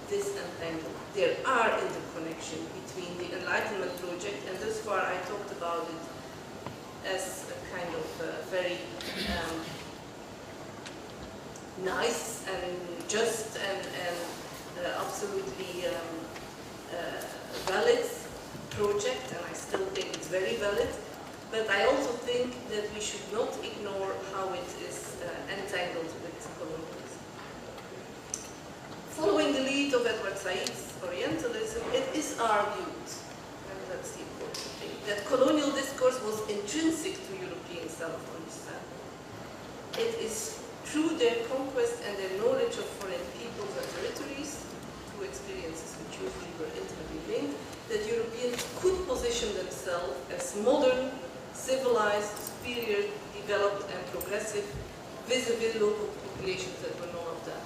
disentangled. There are interconnections between the Enlightenment project, and thus far I talked about it as a kind of very nice and just and absolutely valid project, and I still think it's very valid. But I also think that we should not ignore how it is entangled with colonialism. Following the lead of Edward Said's Orientalism, it is argued, and that's the important thing, that colonial discourse was intrinsic to European self-understanding. It is through their conquest and their knowledge of foreign peoples and territories, through experiences which usually were intimately linked, that Europeans could position themselves as modern, civilized, superior, developed and progressive vis-a-vis local populations that were none of that.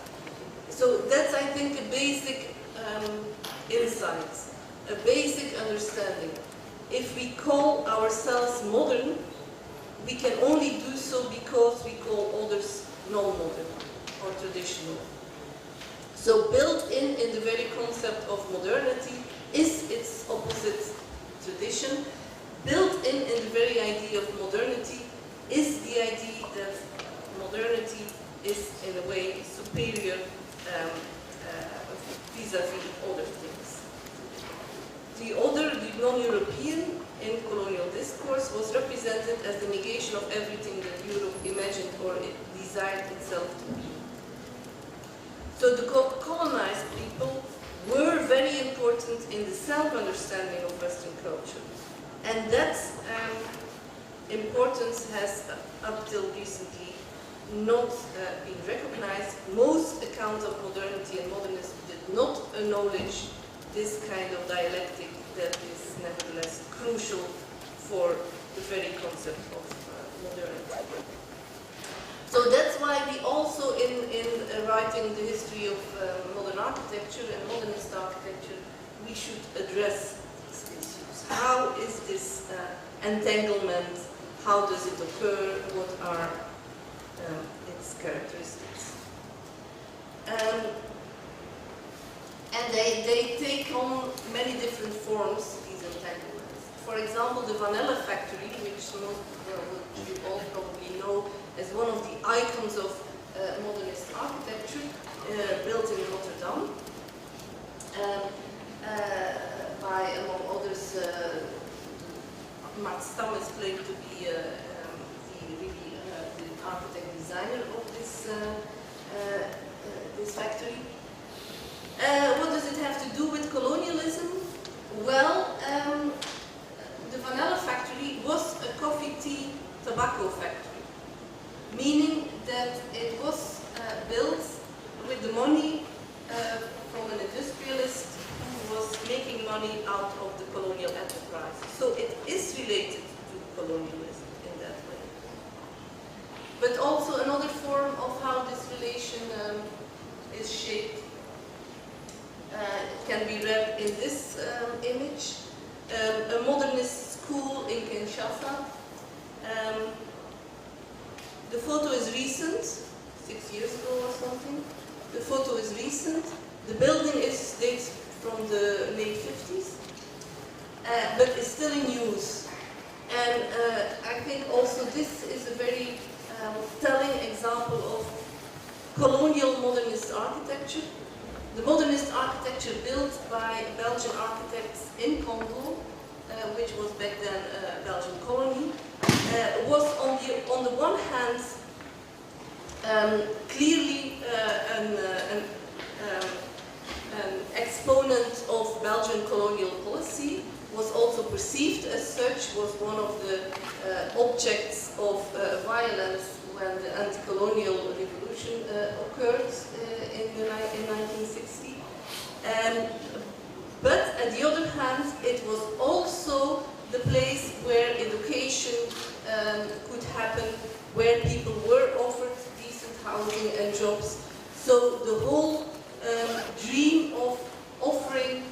So that's, I think, a basic insight, a basic understanding. If we call ourselves modern, we can only do so because we call others non-modern or traditional. So built in the very concept of modernity is its opposite tradition. Built in the very idea of modernity is the idea that modernity is in a way superior vis-a-vis other things. The other, the non-European in colonial discourse, was represented as the negation of everything that Europe imagined or it desired itself to be. So the colonized people were very important in the self-understanding of Western culture. And that importance has, up till recently, not been recognized. Most accounts of modernity and modernism did not acknowledge this kind of dialectic that is nevertheless crucial for the very concept of modernity. So that's why we also, in writing the history of modern architecture and modernist architecture, we should address these issues. How is this entanglement? How does it occur? What are its characteristics? And they take on many different forms, these entanglements. For example, the Vanilla Factory, which you all probably know as one of the icons of modernist architecture, built in Rotterdam, by, among others, Max Stam is claimed to be the architect designer of this factory. What does it have to do with colonialism? Well, the Vanilla Factory was a coffee, tea, tobacco factory, meaning that it was built with the money from an industrialist who was making money out of the colonial enterprise. So it is related to colonialism in that way. But also another form of how this relation is shaped can be read in this image. A modernist school in Kinshasa. The photo is recent, 6 years ago or something. The photo is recent. The building dates from the late 50s, but it's still in use. And I think also this is a very telling example of colonial modernist architecture. The modernist architecture built by Belgian architects in Congo, which was back then a Belgian colony, was on the one hand clearly an exponent of Belgian colonial policy, was also perceived as such, was one of the objects of violence when the anti-colonial revolution occurred in 1960. But at the other hand, it was also the place where education could happen, where people were offered decent housing and jobs. So the whole dream of offering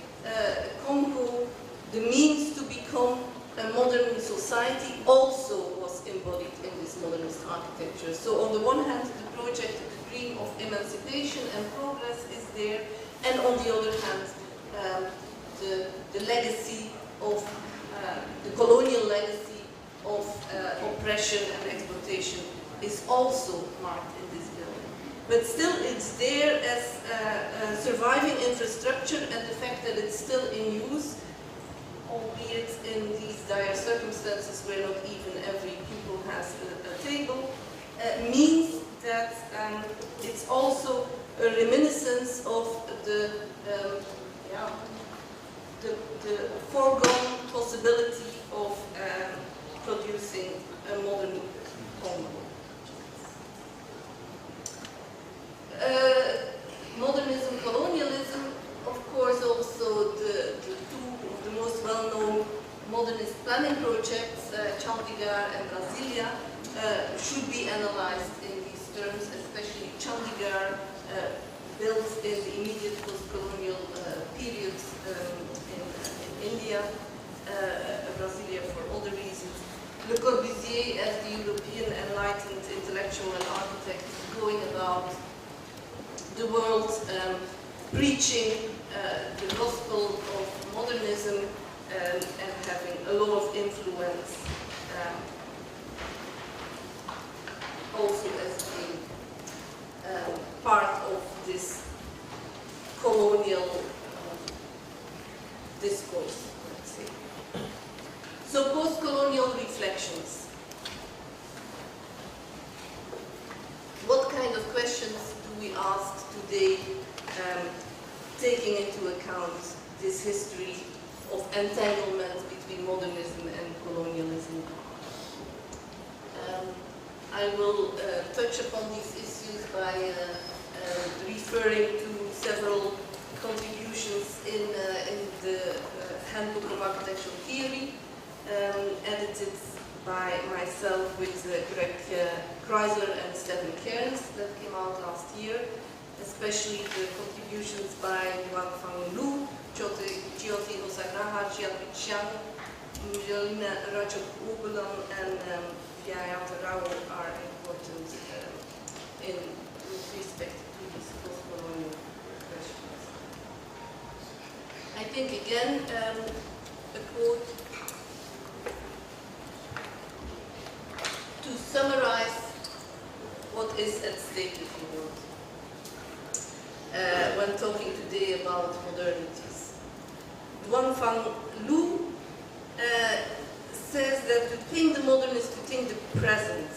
Congo the means to become a modern society also was embodied in this modernist architecture. So on the one hand, the project, the dream of emancipation and progress is there, and on the other hand, the legacy of the colonial legacy of oppression and exploitation is also marked in this building. But still, it's there as surviving infrastructure, and the fact that it's still in use, albeit in these dire circumstances where not even every pupil has a table, means that it's also a reminiscence of the foregone possibility of producing a modern Congo. Modernism, colonialism, of course, also the two of the most well-known modernist planning projects, Chandigarh and Brasilia, should be analyzed in these terms, especially Chandigarh, built in the immediate post-colonial periods in India, Brasilia for other reasons. Le Corbusier, as the European enlightened intellectual and architect, going about the world preaching the gospel of modernism and having a lot of influence, also as being part of this colonial discourse, let's say. So post-colonial reflections. What kind of questions do we ask today, taking into account this history of entanglement between modernism and colonialism? I will touch upon these issues by referring to several contributions in the Handbook of Architectural Theory, edited by myself with Greg Kreisler and Stephen Cairns, that came out last year, especially the contributions by Wang Fang Lu, Jyoti Hosagraha, Jiapi Chiang, Mjolina Rajagopalan, and Vyayata Rao are important with respect to these post-colonial questions. I think again, a quote to summarize what is at stake, if you want, when talking today about modernities. Wang Fang Lu says that to think the modern is to think the present,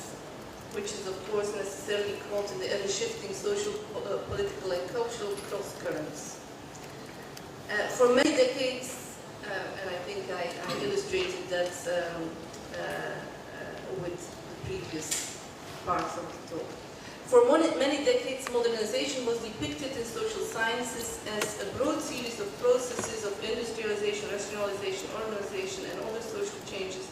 which is of course necessarily caught in the ever-shifting social, political and cultural cross-currents. For many decades, and I think I illustrated that with the previous parts of the talk. For many decades, modernization was depicted in social sciences as a broad series of processes of industrialization, rationalization, urbanization, and other social changes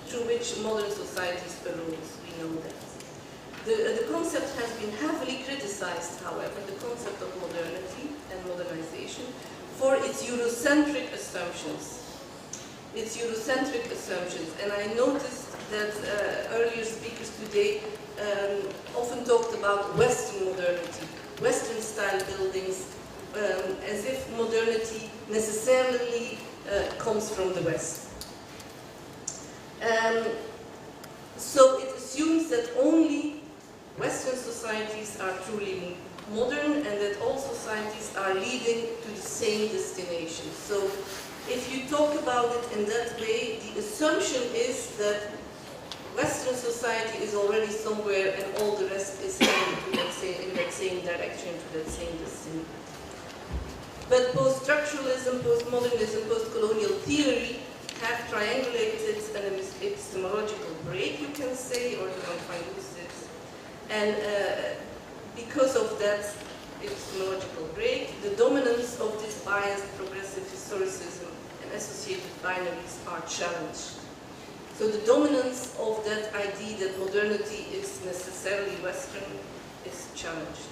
through which modern societies arose. We know that. The concept has been heavily criticized, however, the concept of modernity and modernization, for its Eurocentric assumptions. And I noticed that earlier speakers today often talked about Western modernity, Western style buildings, as if modernity necessarily comes from the West. So it assumes that only Western societies are truly modern and that all societies are leading to the same destination. So if you talk about it in that way, the assumption is that Western society is already somewhere and all the rest is heading to that in that same direction, to that same destiny. But post-structuralism, post-modernism, post-colonial theory have triangulated an epistemological break, you can say, or the unfindusits. And because of that epistemological break, the dominance of this biased progressive historicism and associated binaries are challenged. So the dominance of that idea that modernity is necessarily Western is challenged.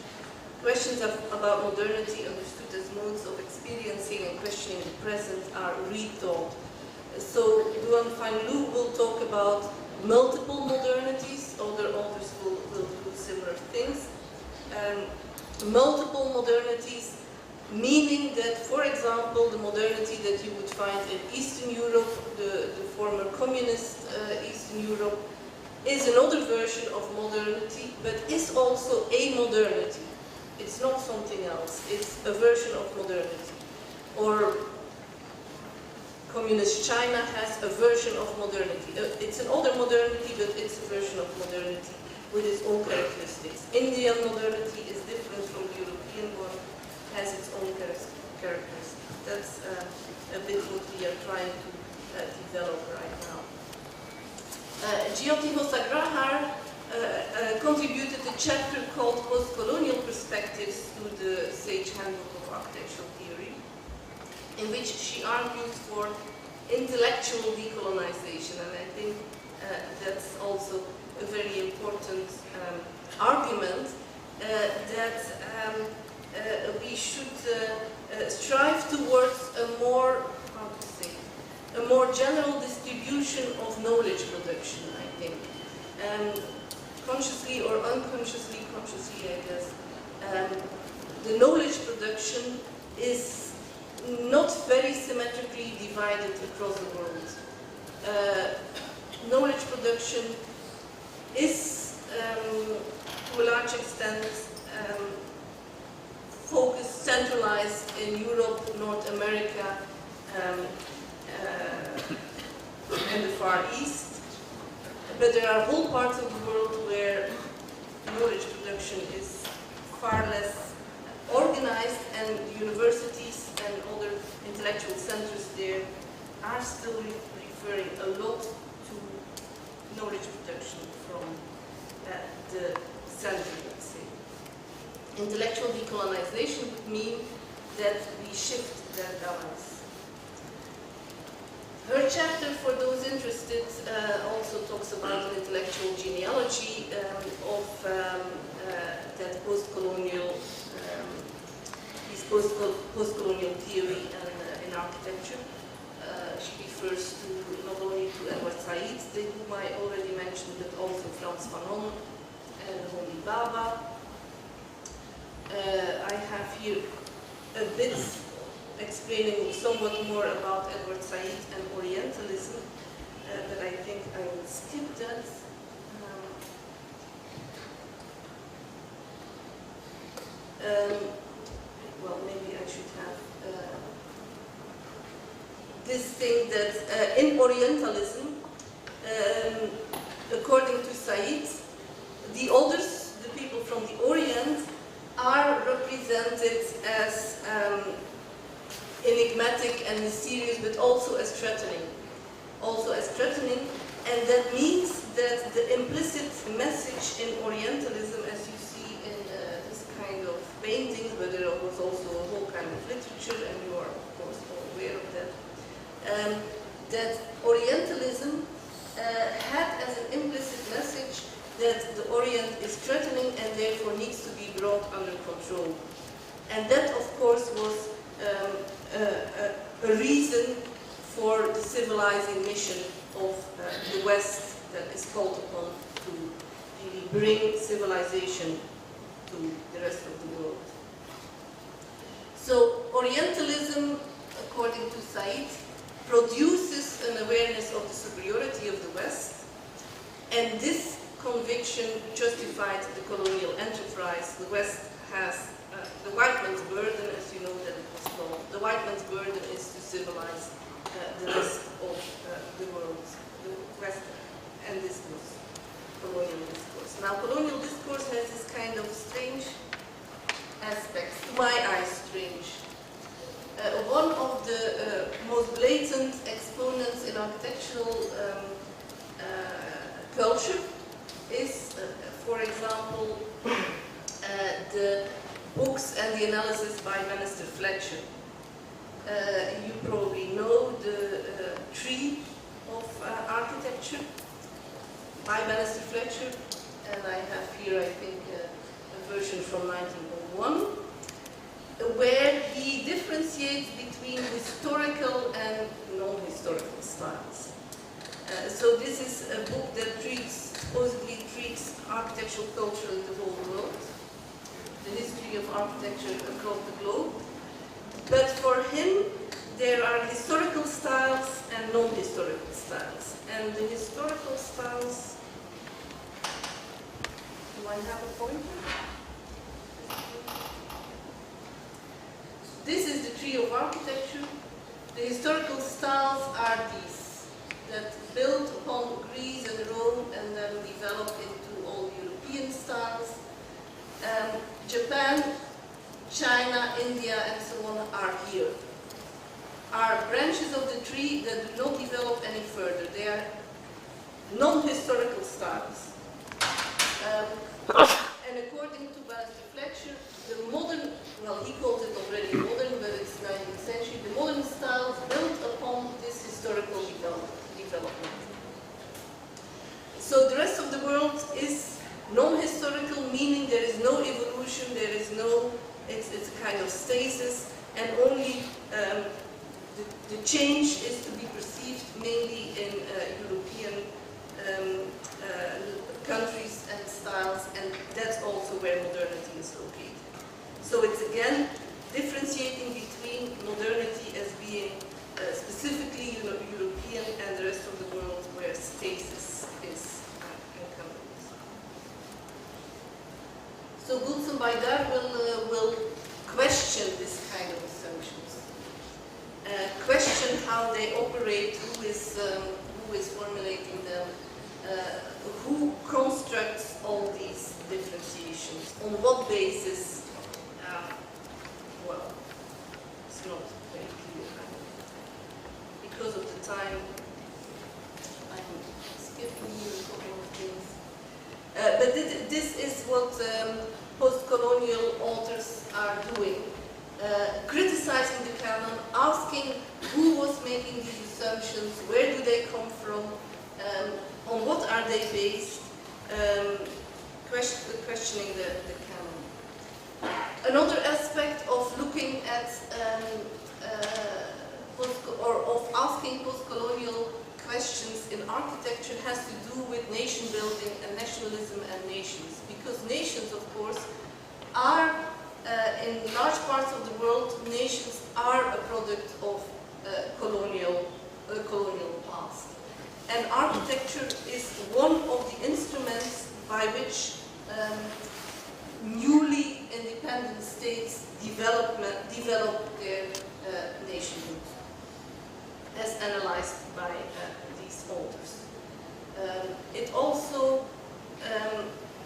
Questions about modernity understood as modes of experiencing and questioning the present are rethought. So Duan Phan Lu will talk about multiple modernities, other authors will do similar things. Multiple modernities, meaning that, for example, the modernity that you would find in Eastern Europe, the former communist Eastern Europe, is another version of modernity, but is also a modernity. It's not something else. It's a version of modernity. Or communist China has a version of modernity. It's another modernity, but it's a version of modernity with its own characteristics. Indian modernity is different from the European one, has its own characteristics. That's a bit what we are trying to develop right now. Jyoti Hosagrahar contributed a chapter called Post-colonial Perspectives to the Sage Handbook of Architectural Theory, in which she argues for intellectual decolonization, and I think that's also a very important argument that we should strive towards a more, how to say, a more general distribution of knowledge production, I think. Consciously or unconsciously, consciously I guess, the knowledge production is not very symmetrically divided across the world. Knowledge production is, to a large extent, focused, centralized in Europe, North America, and the Far East. But there are whole parts of the world where knowledge production is far less organized, and universities and other intellectual centers there are still referring a lot to knowledge production from the center, let's say. Intellectual decolonization would mean that we shift that balance. Her chapter, for those interested, also talks about an intellectual genealogy of that post-colonial, post-colonial theory in architecture. She refers to not only to Edward Said, whom I already mentioned, but also Frans Fanon and Homi Bhabha. I have here a bit explaining somewhat more about Edward Said and Orientalism, but I think I will skip that. Well, maybe I should have this thing that in Orientalism, according to Said, the others, the people from the Orient, are represented as enigmatic and mysterious, but also as threatening. And that means that the implicit message in Orientalism, as you see in this kind of paintings, but there was also a whole kind of literature, and you are of course all aware of that, that Orientalism had as an implicit message that the Orient is threatening and therefore needs to be brought under control. And that, of course, was a reason for the civilizing mission of the West that is called upon to really bring civilization to the rest of the world. So Orientalism, according to Said, produces an awareness of the superiority of the West, and this conviction justified the colonial enterprise. The West has the white man's burden, as you know that it was called. The white man's burden is to civilize the rest of the world, the West, and this was colonial discourse. Now, colonial discourse has this kind of strange aspects, to my eyes strange. One of the most blatant exponents in culture is, for example, the books and the analysis by Minister Fletcher. You probably know the tree of architecture by Minister Fletcher, and I have here, I think, a version from 1901, where he differentiates between historical and non-historical styles. So this is a book that supposedly treats architectural culture in the whole world, the history of architecture across the globe. But for him, there are historical styles and non-historical styles. And the historical styles, do I have a pointer? This is the tree of architecture. The historical styles are these, that build upon Greece and Rome and then develop into all European styles. Japan, China, India, and so on are here. Are branches of the tree that do not develop any further. They are non-historical styles. And according to Minister Fletcher, the modern, well, he calls it already modern, but it's 19th century, the modern styles built upon this historical development. So the rest of the world is non-historical, meaning there is no evolution, there is no, it's a kind of stasis, and only the change is to be perceived mainly in European countries and styles, and that's also where modernity is located. So it's again differentiating between modernity as being specifically European and the rest of the world where stasis is encompassed. So Goulds and Baidar will question this kind of assumptions, question how they operate, who is formulating them, who constructs all these differentiations, on what basis. Well, it's not very clear. Because of the time, I'm skipping here a couple of things. But this is what post-colonial authors are doing. Criticizing the canon, asking who was making these assumptions, where do they come from, on what are they based, questioning the canon. Another aspect of looking at, of asking post-colonial questions in architecture has to do with nation building and nationalism and nations. Because nations, of course, are, in large parts of the world, nations are a product of colonial past. And architecture is one of the instruments by which newly independent states develop their nationhood, as analyzed by these authors. It also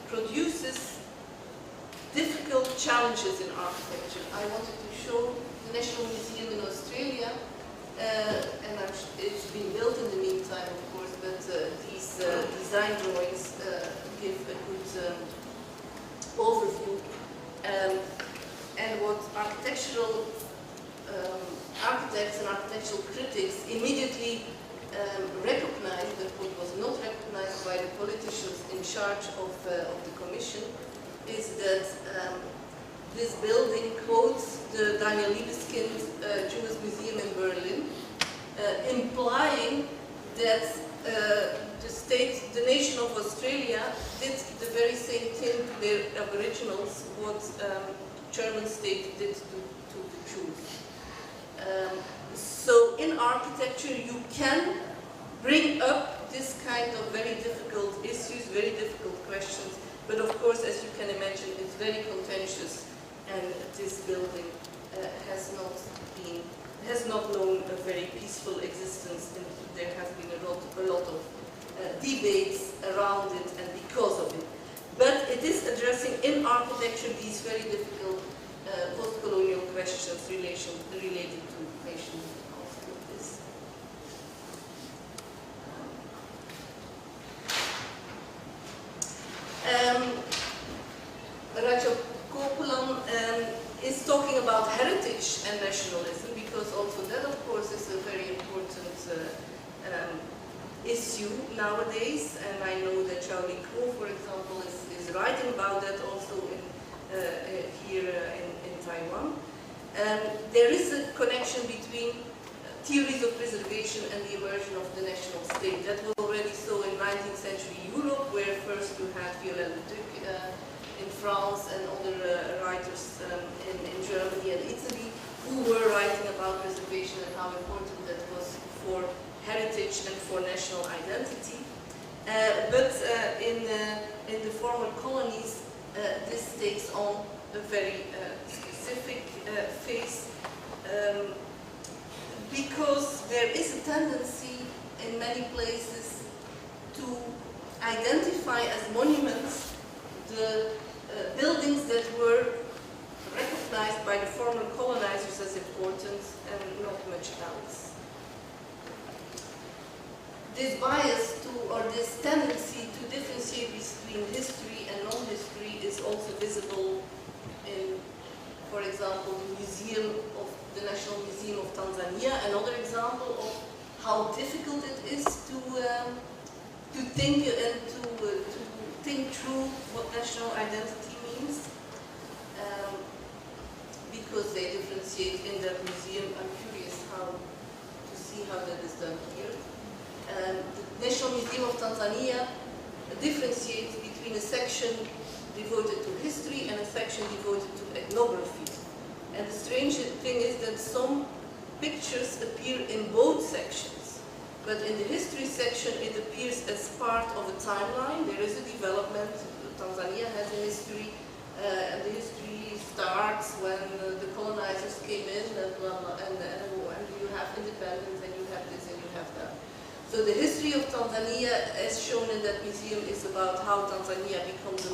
produces difficult challenges in architecture. I wanted to show the National Museum in Australia, and it's been built in the meantime, of course, but these design drawings give a good overview. And what architectural architects and architectural critics immediately recognized, but what was not recognized by the politicians in charge of the commission, is that this building quotes the Daniel Libeskind Jewish Museum in Berlin, implying that the nation of Australia did the very same thing to their aboriginals what German state did to the Jews. So in architecture you can bring up this kind of very difficult issues, very difficult questions, but of course, as you can imagine, it's very contentious, and this building has not known a very peaceful existence, and there have been a lot of debates around it and because of it. But it is addressing in architecture these very difficult post-colonial questions related to nations. about heritage and nationalism, because also that, of course, is a very important issue nowadays. And I know that Charlie Crow, for example, is writing about that also here in Taiwan. There is a connection between theories of preservation and the emergence of the national state. That was already so in 19th century Europe, where first you had Viollet-le-Duc in France and other writers in Germany and Italy who were writing about preservation and how important that was for heritage and for national identity. But in the former colonies, this takes on a very specific phase. Because there is a tendency in many places to identify as monuments the buildings that were recognized by the former colonizers as important and not much else. This bias or this tendency to differentiate between history and non-history is also visible in, for example, the National Museum of Tanzania, another example of how difficult it is to think and to think through what national identity means, because they differentiate in that museum. I'm curious to see how that is done here. The National Museum of Tanzania differentiates between a section devoted to history and a section devoted to ethnography. And the strange thing is that some pictures appear in both sections. But in the history section, it appears as part of a timeline. There is a development. Tanzania has a history, and the history starts when the colonizers came in, and blah, blah, and you have independence, and you have this, and you have that. So the history of Tanzania, as shown in that museum, is about how Tanzania becomes a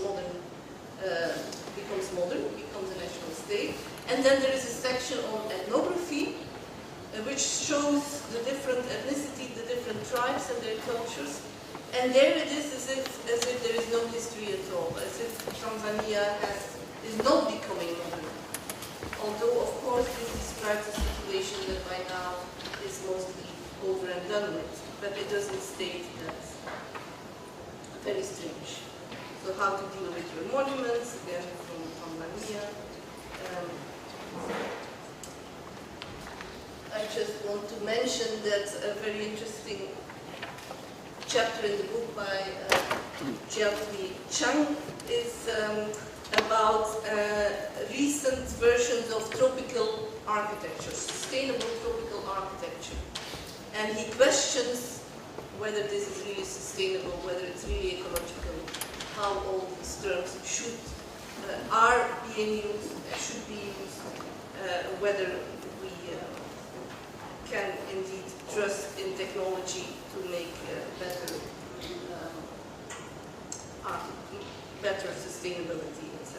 national state. And then there is a section on ethnography, which shows the different ethnicity, the different tribes and their cultures. And there it is as if there is no history at all, as if Tanzania is not becoming modern. Although, of course, this describes a situation that by now is mostly over and done with, but it doesn't state that. Very strange. So how to deal with your monuments, again from Tanzania. I just want to mention that a very interesting chapter in the book by Jiaozi Chang is about recent versions of tropical architecture, sustainable tropical architecture. And he questions whether this is really sustainable, whether it's really ecological, how all these terms are being used, should be used, whether we can indeed trust in technology to make better sustainability, etc.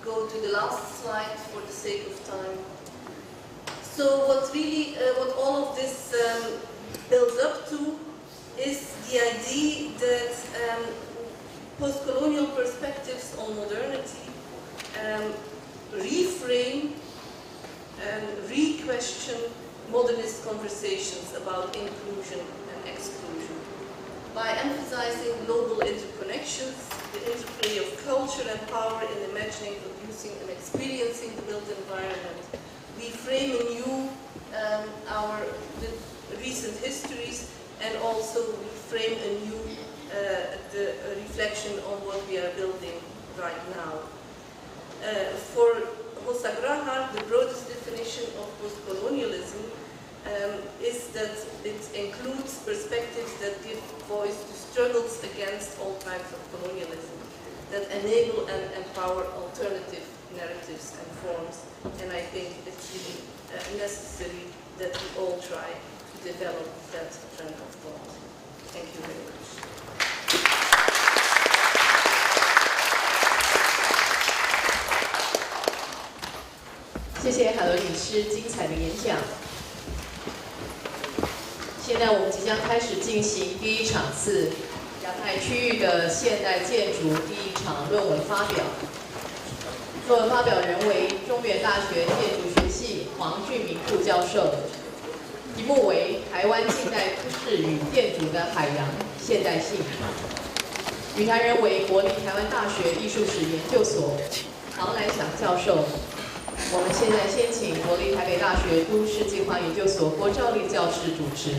Go to the last slide for the sake of time. So what all of this builds up to is the idea that post-colonial perspectives on modernity reframe and re-question modernist conversations about inclusion and exclusion. By emphasizing global interconnections, the interplay of culture and power in imagining, producing, and experiencing the built environment, we frame anew the recent histories, and also we frame anew the reflection on what we are building right now. For Hosagraha, the broadest definition of post-colonialism is that it includes perspectives that give voice to struggles against all types of colonialism, that enable and empower alternative narratives and forms. And I think it's really necessary that we all try to develop that trend of thought. Thank you very much. 谢谢海伦女士精彩的演讲。现在我们即将开始进行第一场次亚太区域的现代建筑第一场论文发表。论文发表人为中原大学建筑学系黄俊明副教授，题目为《台湾近代都市与建筑的海洋现代性》。与谈人为国立台湾大学艺术史研究所唐兰祥教授。我们现在先请国立台北大学都市计划研究所郭兆丽教师主持。